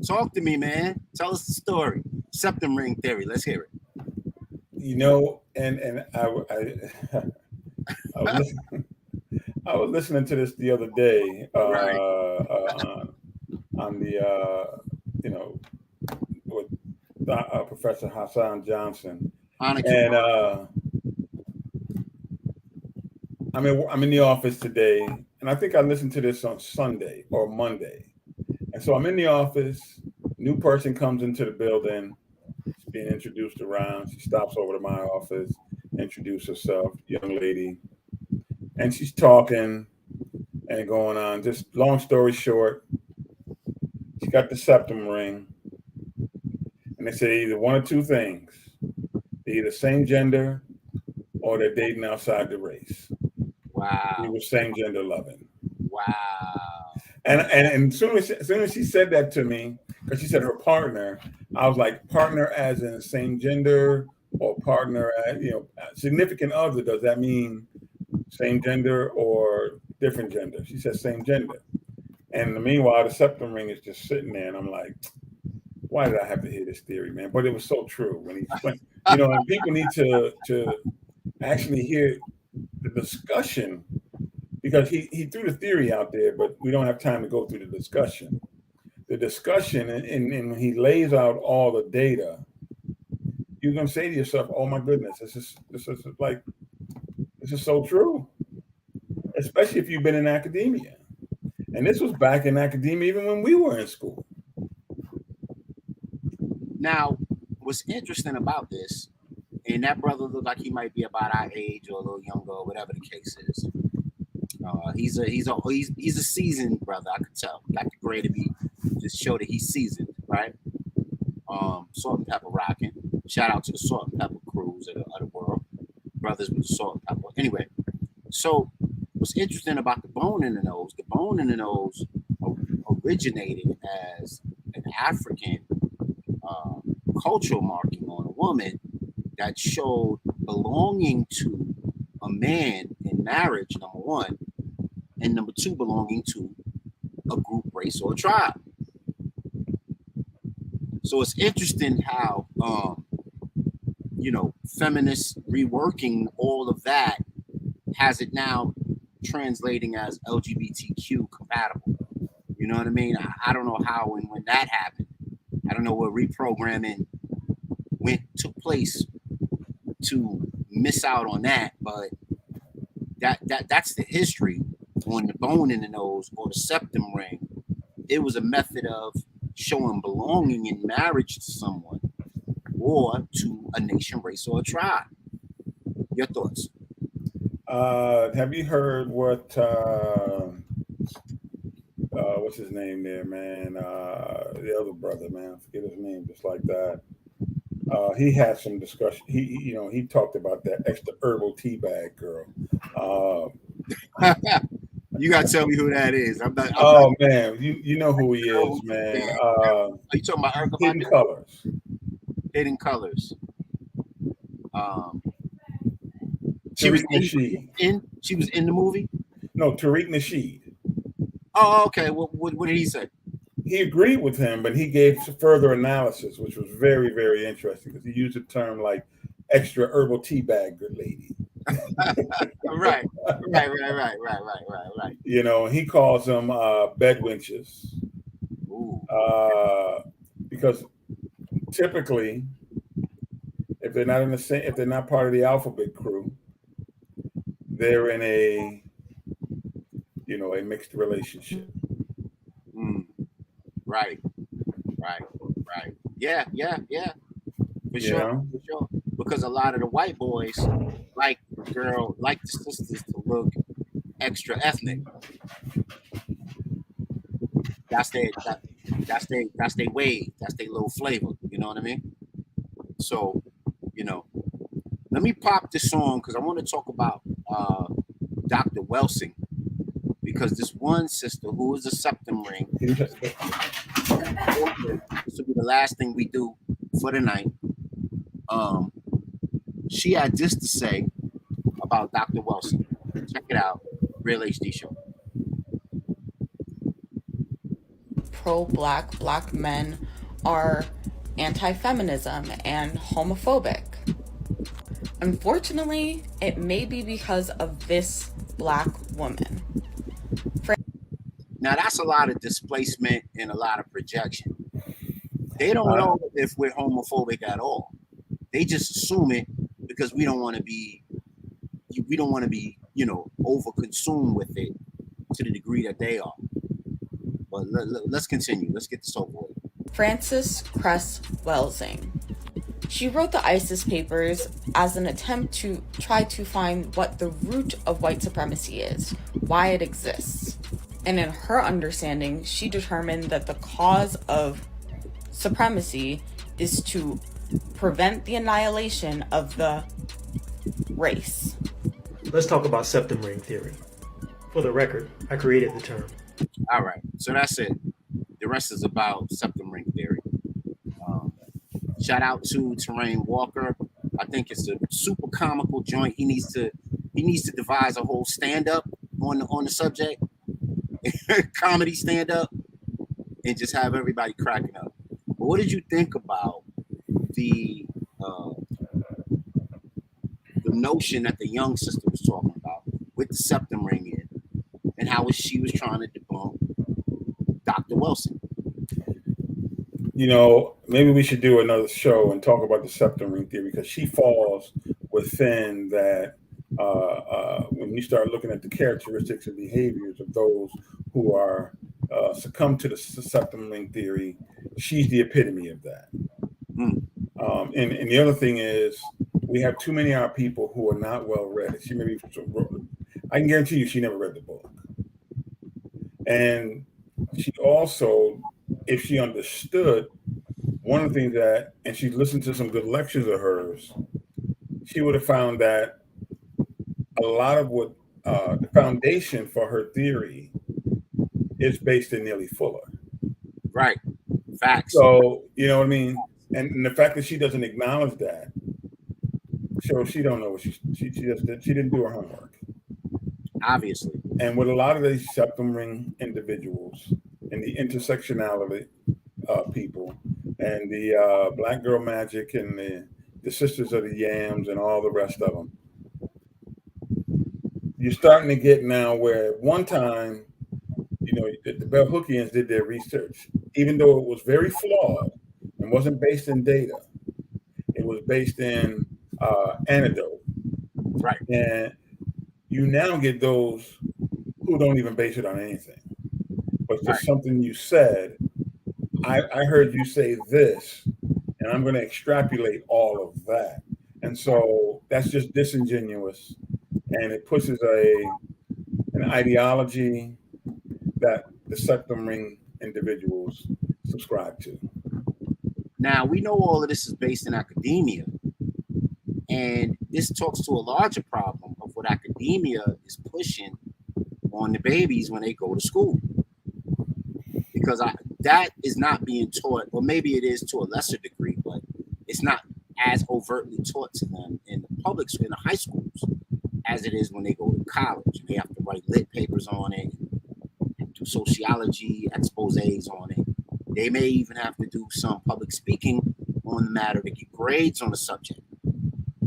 Talk to me, man. Tell us the story. Septum ring theory. Let's hear it. You know, and I was listening to this the other day on the with Professor Hassan Johnson, and I'm in the office today, and I think I listened to this on Sunday or Monday, and so I'm in the office. New person comes into the building. She's being introduced around. She stops over to my office, introduce herself, young lady, and she's talking and going on. Just long story short, she got the septum ring, and they say either one or two things: they're either same gender or they're dating outside the race. Wow. They were same gender loving. Wow. And as soon as she said that to me, because she said her partner, I was like, partner as in same gender or partner as, significant other. Does that mean same gender or different gender? She said same gender. And meanwhile, the septum ring is just sitting there, and I'm like, why did I have to hear this theory, man? But it was so true when he explained. And people need to actually hear the discussion, because he threw the theory out there, but we don't have time to go through the discussion. The discussion, and when he lays out all the data, you're gonna say to yourself, "Oh my goodness, this is so true." Especially if you've been in academia, and this was back in academia even when we were in school. Now, What's interesting about this, and that brother looked like he might be about our age or a little younger, or whatever the case is. He's a seasoned brother. I could tell. Got the gray to be just show that he's seasoned, right? Salt and pepper rocking. Shout out to the salt and pepper crews of the world, brothers with the salt and pepper. Anyway, so what's interesting about the bone in the nose? The bone in the nose originated as an African cultural marking on a woman that showed belonging to a man in marriage, number one, and number two, belonging to a group, race, or tribe. So it's interesting how, feminists reworking all of that has it now translating as LGBTQ compatible. You know what I mean? I don't know how and when that happened. I don't know what reprogramming took place to miss out on that, but that's the history on the bone in the nose or the septum ring. It was a method of showing belonging in marriage to someone or to a nation, race, or a tribe. Your thoughts? Have you heard what what's his name there, man? The other brother, man, I forget his name, just like that. He had some discussion. He talked about that extra herbal tea bag girl. You gotta tell me who that is. I'm not. Man, you know who he is, man. Are you talking about Hidden Colors? Hidden Colors. She was in the movie. No, Tariq Nasheed. Oh, okay. What did he say? He agreed with him, but he gave further analysis, which was very, very interesting because he used a term like extra herbal tea bag lady. Right. You know, he calls them bed winches. Because typically, if they're not if they're not part of the alphabet crew, they're in a mixed relationship. Right. Yeah. For sure. Because a lot of the white boys like the sisters to look extra ethnic. That's their wave. That's their little flavor. You know what I mean? So, let me pop this song because I want to talk about Dr. Welsing, because this one sister who is a septum ring. This will be the last thing we do for the night. She had this to say about Dr. Welsing. Check it out. Real HD Show. Pro-black men are anti-feminism and homophobic. Unfortunately, it may be because of this black woman. Now that's a lot of displacement and a lot of projection. They don't know if we're homophobic at all. They just assume it because we don't want to be, over consumed with it to the degree that they are. But let's continue. Let's get this over with. Frances Cress Welsing. She wrote the ISIS Papers as an attempt to try to find what the root of white supremacy is, why it exists. And in her understanding, she determined that the cause of supremacy is to prevent the annihilation of the race. Let's talk about septum ring theory. For the record, I created the term. All right, so that's it. The rest is about septum ring theory. Shout out to Terrain Walker. I think it's a super comical joint. He needs to devise a whole stand-up on the subject, comedy stand-up, and just have everybody cracking up. But what did you think about the notion that the young sister was talking about with the septum ring in, and how she was trying to debunk Dr. Welsing? Maybe we should do another show and talk about the septum ring theory, because she falls within that when you start looking at the characteristics and behaviors of those who are succumb to the septum ring theory, she's the epitome of that. And the other thing is, we have too many of our people who are not well read. I can guarantee you she never read the book. And she also, if she understood one of the things and she listened to some good lectures of hers, she would have found that a lot of what the foundation for her theory is based in Neely Fuller. Right. Facts. So, you know what I mean? And the fact that she doesn't acknowledge that shows she don't know what she didn't do her homework. Obviously. And with a lot of these septum ring individuals and the intersectionality people and the Black Girl Magic and the Sisters of the Yams and all the rest of them, you're starting to get now where at one time, you know, the Bell Hookians did their research, even though it was very flawed and wasn't based in data. It was based in anecdote. Right. And you now get those who don't even base it on anything, but just something you said. I heard you say this, and I'm going to extrapolate all of that. And so that's just disingenuous, and it pushes an ideology that the septum ring individuals subscribe to. Now, we know all of this is based in academia, and this talks to a larger problem of what academia is pushing on the babies when they go to school. Because that is not being taught, or maybe it is to a lesser degree, but it's not as overtly taught to them in the public school, in the high schools, as it is when they go to college. And they have to write lit papers on it, and do sociology exposés on it. They may even have to do some public speaking on the matter to get grades on the subject.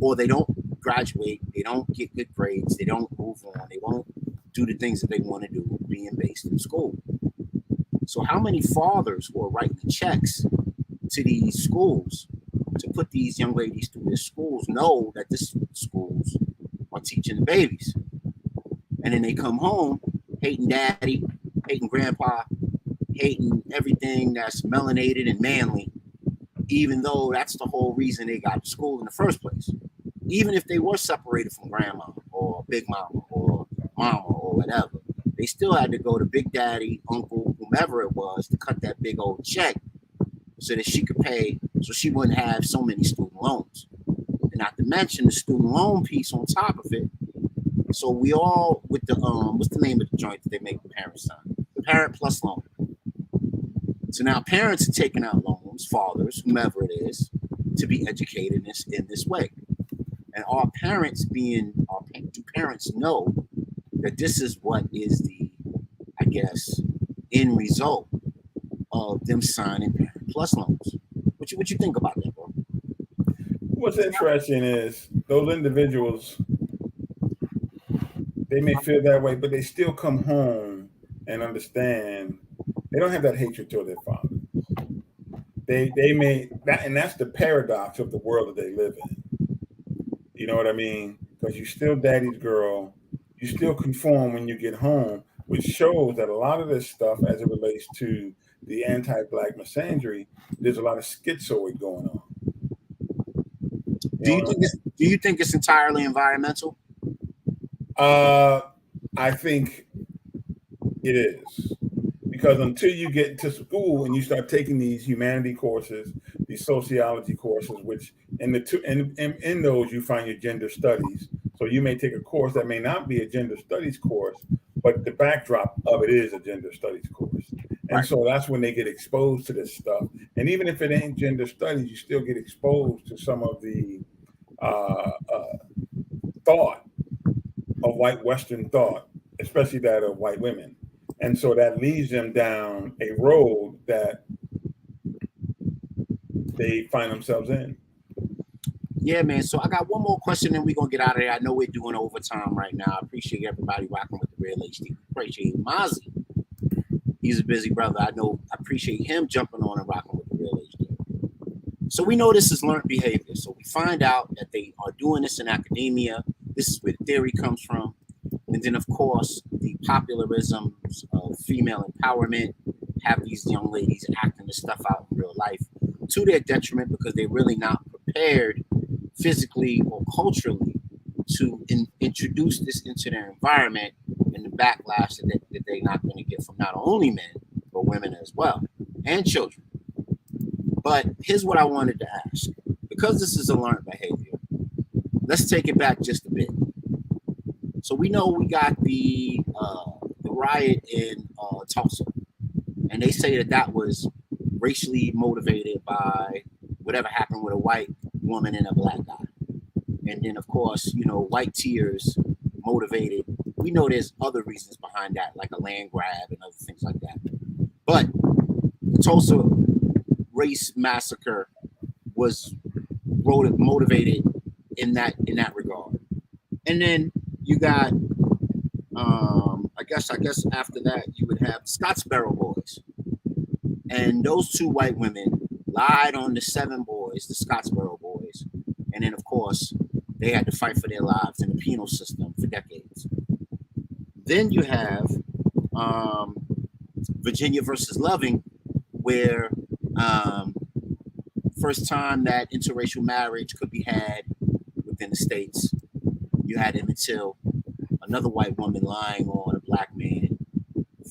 Or they don't graduate, they don't get good grades, they don't move on, they won't do the things that they want to do being based in school. So how many fathers who are writing the checks to these schools to put these young ladies through their schools know that these schools are teaching the babies? And then they come home hating daddy, hating grandpa, hating everything that's melanated and manly, even though that's the whole reason they got to school in the first place. Even if they were separated from grandma or big mama or mama or whatever, they still had to go to big daddy, uncle, whomever it was to cut that big old check so that she could pay, so she wouldn't have so many student loans. And not to mention the student loan piece on top of it. So we all, with the, what's the name of the joint that they make the parents sign? The Parent Plus Loan. So now parents are taking out loans, fathers, whomever it is, to be educated in this way. And our parents do parents know that this is what is the, I guess, end result of them signing Parent Plus loans? What you think about that, bro? What's interesting is those individuals, they may feel that way, but they still come home and understand they don't have that hatred toward their father. They may that, and that's the paradox of the world that they live in. You know what I mean? Because you're still daddy's girl, you still conform when you get home, which shows that a lot of this stuff, as it relates to the anti-black misandry, there's a lot of schizoid going on. Do you think it's entirely environmental? I think it is. Because until you get to school and you start taking these humanity courses, these sociology courses, which in those you find your gender studies. So you may take a course that may not be a gender studies course, but the backdrop of it is a gender studies course. And so that's when they get exposed to this stuff. And even if it ain't gender studies, you still get exposed to some of the thought of white Western thought, especially that of white women. And so that leads them down a road that they find themselves in. Yeah, man. So I got one more question and we're going to get out of there. I know we're doing overtime right now. I appreciate everybody rocking with the Real HD. Appreciate Mozzie. He's a busy brother. I appreciate him jumping on and rocking with the Real HD. So we know this is learned behavior. So we find out that they are doing this in academia. This is where the theory comes from. And then, of course, the popularisms of female empowerment have these young ladies acting this stuff out in real life to their detriment because they're really not prepared physically or culturally to introduce this into their environment and the backlash that they're not going to get from not only men, but women as well, and children. But here's what I wanted to ask. Because this is a learned behavior, let's take it back just a bit. So we know we got the riot in Tulsa, And they say that was racially motivated by whatever happened with a white woman and a black guy. And then, of course, white tears motivated. We know there's other reasons behind that, like a land grab and other things like that. But the Tulsa race massacre was motivated in that regard. And then you got, I guess after that you would have Scottsboro boys, and those two white women lied on the 7 boys, the Scottsboro boys, and then of course they had to fight for their lives in the penal system for decades. Then you have Virginia versus Loving, where first time that interracial marriage could be had within the states. You had Emmett Till, another white woman lying on a black man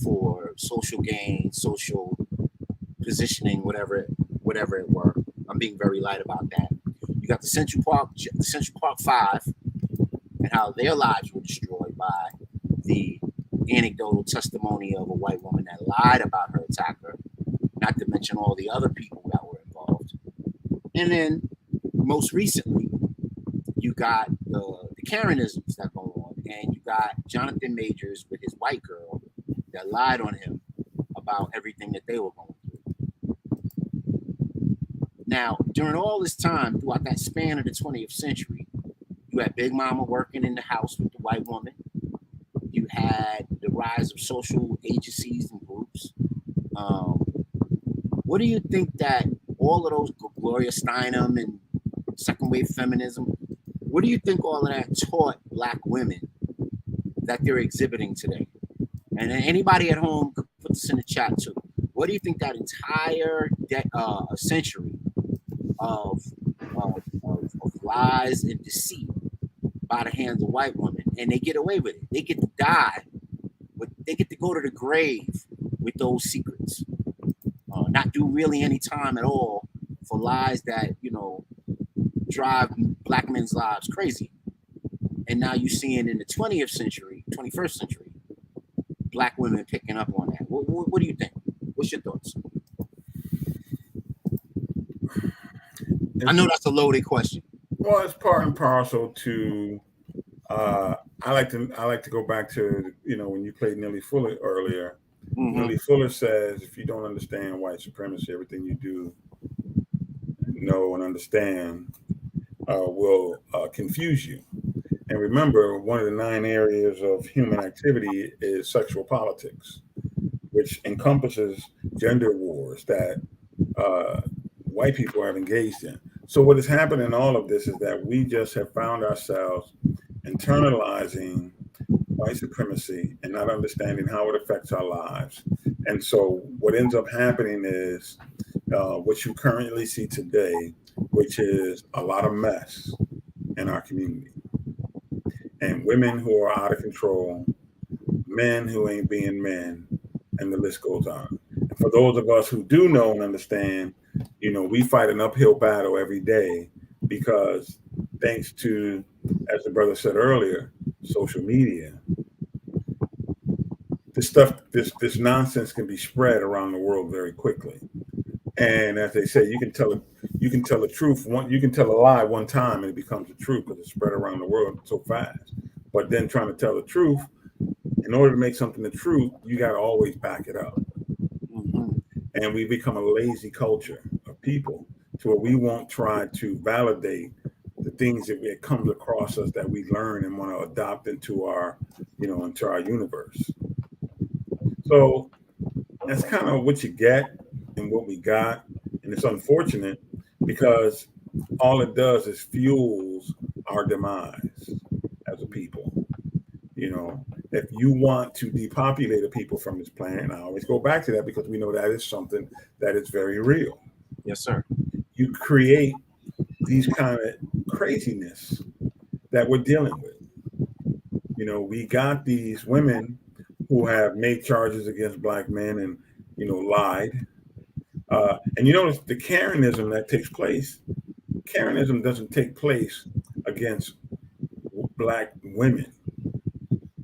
for social gain, social positioning, whatever it were. I'm being very light about that. You got the Central Park 5, and how their lives were destroyed by the anecdotal testimony of a white woman that lied about her attacker, not to mention all the other people that were involved. And then most recently, you got the Karenisms that go on, and you got Jonathan Majors with his white girl that lied on him about everything that they were going through. Now, during all this time, throughout that span of the 20th century, you had Big Mama working in the house with the white woman. You had the rise of social agencies and groups. What do you think that all of those, Gloria Steinem and second wave feminism, what do you think all of that taught black women that they're exhibiting today? And anybody at home could put this in the chat too. What do you think that entire century of lies and deceit by the hands of white women, and they get away with it? They get to die. They get to go to the grave with those secrets. Not do really any time at all for lies that, drive black men's lives crazy. And now you're seeing in the 21st century, black women picking up on that. What do you think? What's your thoughts? I know that's a loaded question. Well, it's part and parcel to. I like to go back to when you played Nellie Fuller earlier. Mm-hmm. Nellie Fuller says, if you don't understand white supremacy, everything you do know and understand will confuse you. And remember, one of the 9 areas of human activity is sexual politics, which encompasses gender wars that white people have engaged in. So what has happened in all of this is that we just have found ourselves internalizing white supremacy and not understanding how it affects our lives. And so what ends up happening is what you currently see today, which is a lot of mess in our community. And women who are out of control, men who ain't being men, and the list goes on. And for those of us who do know and understand, we fight an uphill battle every day because thanks to, as the brother said earlier, social media, this nonsense can be spread around the world very quickly. And as they say, you can tell the truth you can tell a lie one time and it becomes the truth because it's spread around the world so fast. But then trying to tell the truth, in order to make something the truth, you got to always back it up. Mm-hmm. And we become a lazy culture of people to where we won't try to validate the things that it comes across us that we learn and want to adopt into our, into our universe. So that's kind of what you get and what we got. And it's unfortunate because all it does is fuels our demise as a people. If you want to depopulate a people from this planet, and I always go back to that because we know that is something that is very real. Yes, sir. You create these kind of craziness that we're dealing with. We got these women who have made charges against black men and, lied. And the Karenism that takes place, Karenism doesn't take place against black women.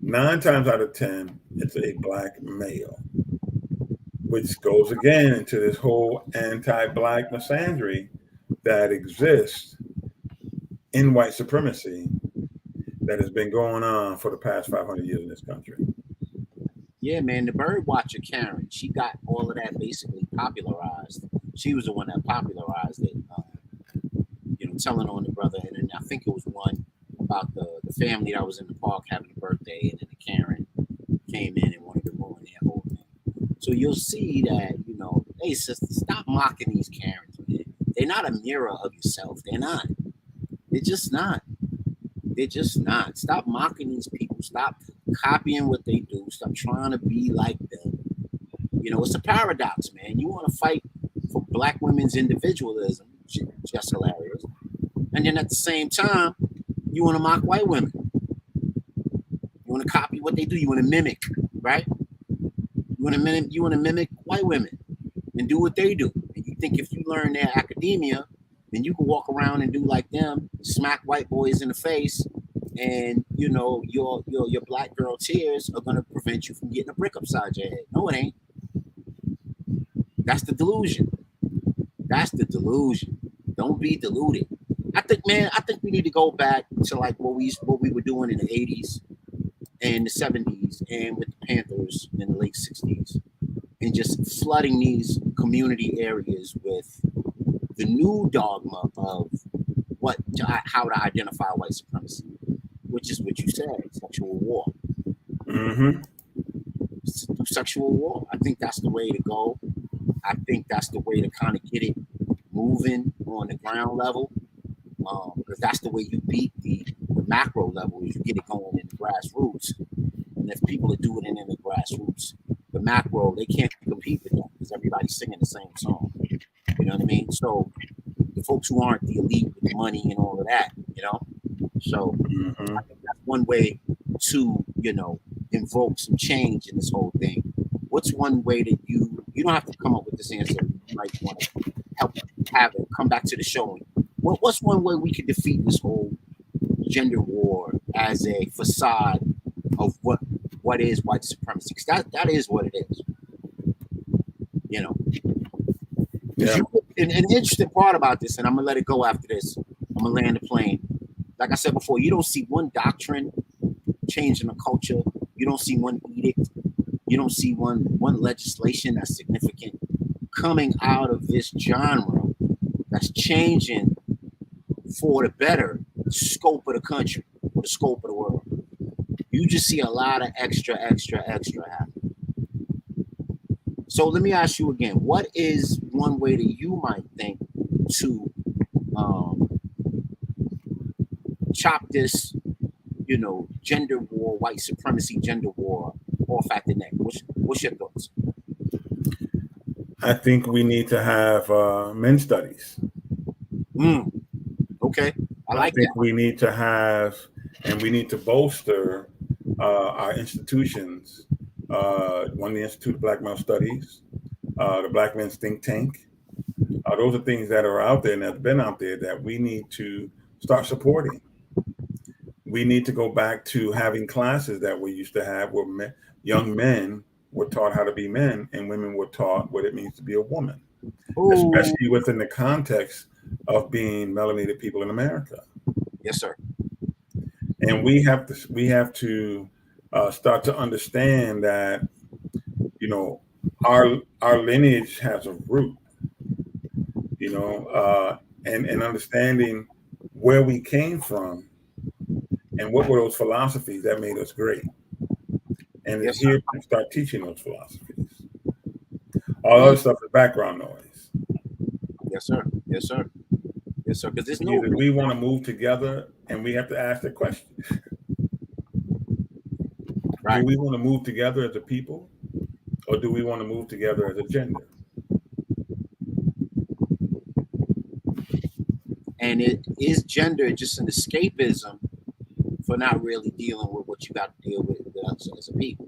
9 times out of 10, it's a black male. which goes again into this whole anti-black misandry that exists in white supremacy that has been going on for the past 500 years in this country. Yeah, man, the bird watcher Karen, she got all of that basically popularized. She was the one that popularized it, telling on the brother. And then I think it was one about the family that was in the park having a birthday, and then the Karen came in and wanted to ruin their whole thing. So you'll see that, hey, sister, stop mocking these Karens, man. They're not a mirror of yourself. They're not. They're just not. They're just not. Stop mocking these people. Stop copying what they do. Stop trying to be like them. It's a paradox, man. You want to fight for black women's individualism, just hilarious. And then at the same time, you want to mock white women. You want to copy what they do. You want to mimic, right? You want to mimic white women and do what they do. And you think if you learn their academia, then you can walk around and do like them, smack white boys in the face, and your black girl tears are gonna prevent you from getting a brick upside your head. No, it ain't. That's the delusion. That's the delusion. Don't be deluded. I think we need to go back to like what we were doing in the 80s and the 70s and with the Panthers in the late 60s, and just flooding these community areas with the new dogma of how to identify white supremacy, which is what you said, sexual war. Mm-hmm. Sexual war. I think that's the way to go. I think that's the way to kind of get it moving on the ground level, because that's the way you beat the macro level, is you get it going in the grassroots. And if people are doing it in the grassroots, the macro, they can't compete with that because everybody's singing the same song. You know what I mean? So the folks who aren't the elite with the money and all of that, So I think that's one way to, invoke some change in this whole thing. What's one way that you don't have to come up with this answer. You might want to help have it come back to the showing. What's one way we could defeat this whole gender war as a facade of what is white supremacy? Because that is what it is. Yeah. And the interesting part about this, and I'm gonna let it go after this, I'm gonna land the plane. Like I said before, you don't see one doctrine changing the culture. You don't see one edict. You don't see one legislation that's significant coming out of this genre that's changing for the better scope of the country, or the scope of the world. You just see a lot of extra happening. So let me ask you again, what is one way that you might think to chop this, gender war, white supremacy gender war off at the neck? What's your thoughts? I think we need to have men's studies. Okay, I think we need to have, and we need to bolster our institutions. One, the Institute of Black Male Studies, the Black Men's Think Tank. Those are things that are out there and have been out there that we need to start supporting. We need to go back to having classes that we used to have where young men were taught how to be men and women were taught what it means to be a woman, especially within the context of being melanated people in America. Yes, sir. And we have to start to understand that, our lineage has a root, and understanding where we came from and what were those philosophies that made us great. And it's here to start teaching those philosophies. All other stuff is background noise. Yes, sir. Yes, sir. Yes, sir. Because there's no. Either we want to move together, and we have to ask the question: do we want to move together as a people, or do we want to move together as a gender? And it is gender just an escapism for not really dealing with what you got to deal with us as a people.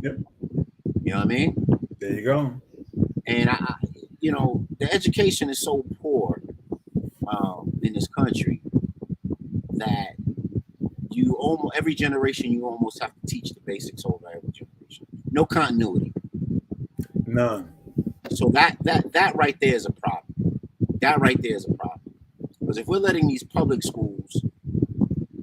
Yep. You know what I mean? There you go. And the education is so poor in this country that every generation you almost have to teach the basics over every generation. No continuity. None. So that right there is a problem. That right there is a problem. Because if we're letting these public schools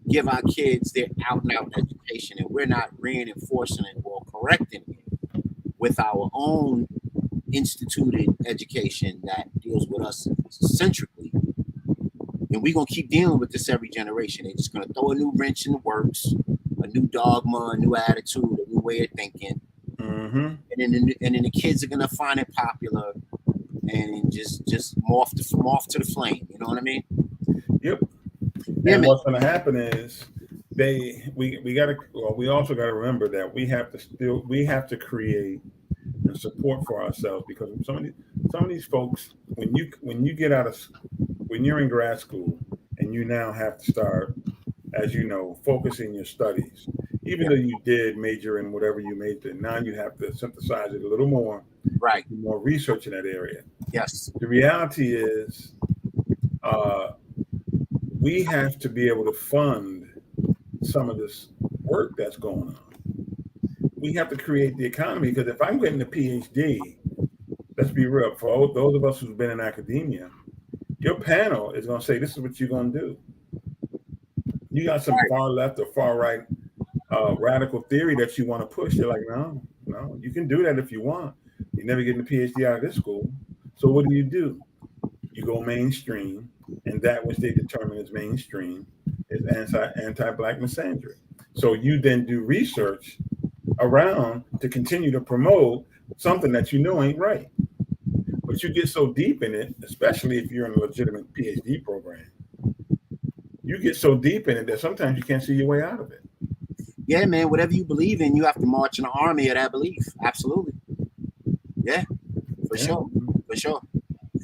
give our kids their out-and-out education, and we're not reinforcing it or correcting it with our own instituted education that deals with us centrically, and we're going to keep dealing with this every generation. They're just going to throw a new wrench in the works, a new dogma, a new attitude, a new way of thinking. Mm-hmm. And then the kids are going to find it popular and just morph to the flame. You know what I mean? Yep. Yeah, and man. what's going to happen is we also got to remember that we have to create and support for ourselves, because some of these folks, when you're in grad school and you now have to start, as you know, focusing your studies, even though you did major in whatever you majored in, now you have to synthesize it a little more, right? Do more research in that area. Yes. The reality is, we have to be able to fund some of this work that's going on. We have to create the economy, because if I'm getting a PhD, let's be real, for those of us who've been in academia, your panel is going to say, this is what you're going to do. You got some far left or far right radical theory that you want to push. They're like, no, you can do that if you want. You're never getting a PhD out of this school. So what do? You go mainstream, and that which they determine as mainstream is anti-Black misandry. So you then do research around to continue to promote something that you know ain't right. But you get so deep in it, especially if you're in a legitimate PhD program, you get so deep in it that sometimes you can't see your way out of it. Yeah, man, whatever you believe in, you have to march in an army of that belief. Absolutely. Yeah, for sure.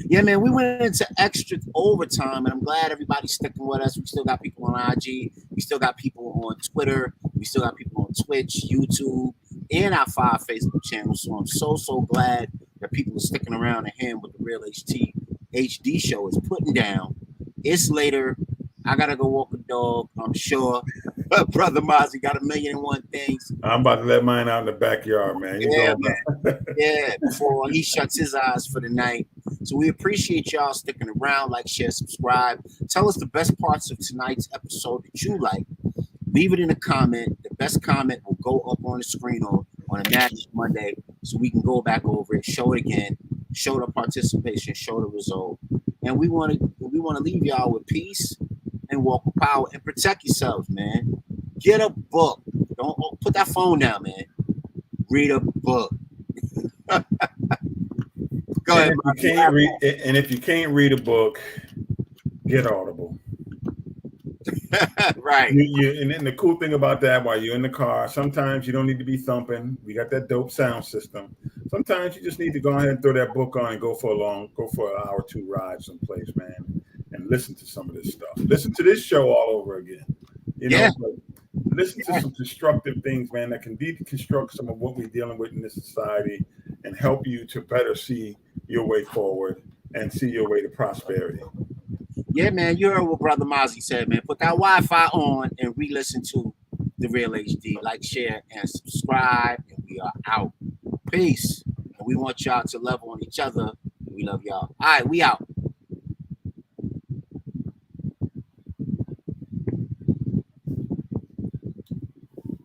Yeah, man, we went into extra overtime, and I'm glad everybody's sticking with us. We still got people on IG. We still got people on Twitter. We still got people on Twitch, YouTube, and our 5 Facebook channels. So I'm so glad that people are sticking around and hearing what the Real HD show is putting down. It's later. I got to go walk a dog, I'm sure. Brother Mozzie got 1,000,001 things. I'm about to let mine out in the backyard, man. Yeah, before he shuts his eyes for the night. So we appreciate y'all sticking around. Like, share, subscribe. Tell us the best parts of tonight's episode that you like. Leave it in a comment. The best comment will go up on the screen on a National Monday, so we can go back over it, show it again, show the participation, show the result. And we want to leave y'all with peace and walk with power, and protect yourselves, man. Get a book. Don't put that phone down, man. Read a book. Go ahead. If you can't read a book, get Audible. Right. And then the cool thing about that, while you're in the car, sometimes you don't need to be thumping. We got that dope sound system. Sometimes you just need to go ahead and throw that book on and go for an hour or two ride someplace, man, and listen to some of this stuff. Listen to this show all over again. Listen to some constructive things, man, that can deconstruct some of what we're dealing with in this society and help you to better see your way forward and see your way to prosperity. Yeah, man, you heard what Brother Mozzie said, man. Put that Wi-Fi on and re-listen to the Real HD. Like, share, and subscribe, and we are out. Peace. And we want y'all to love on each other. We love y'all. All right, we out.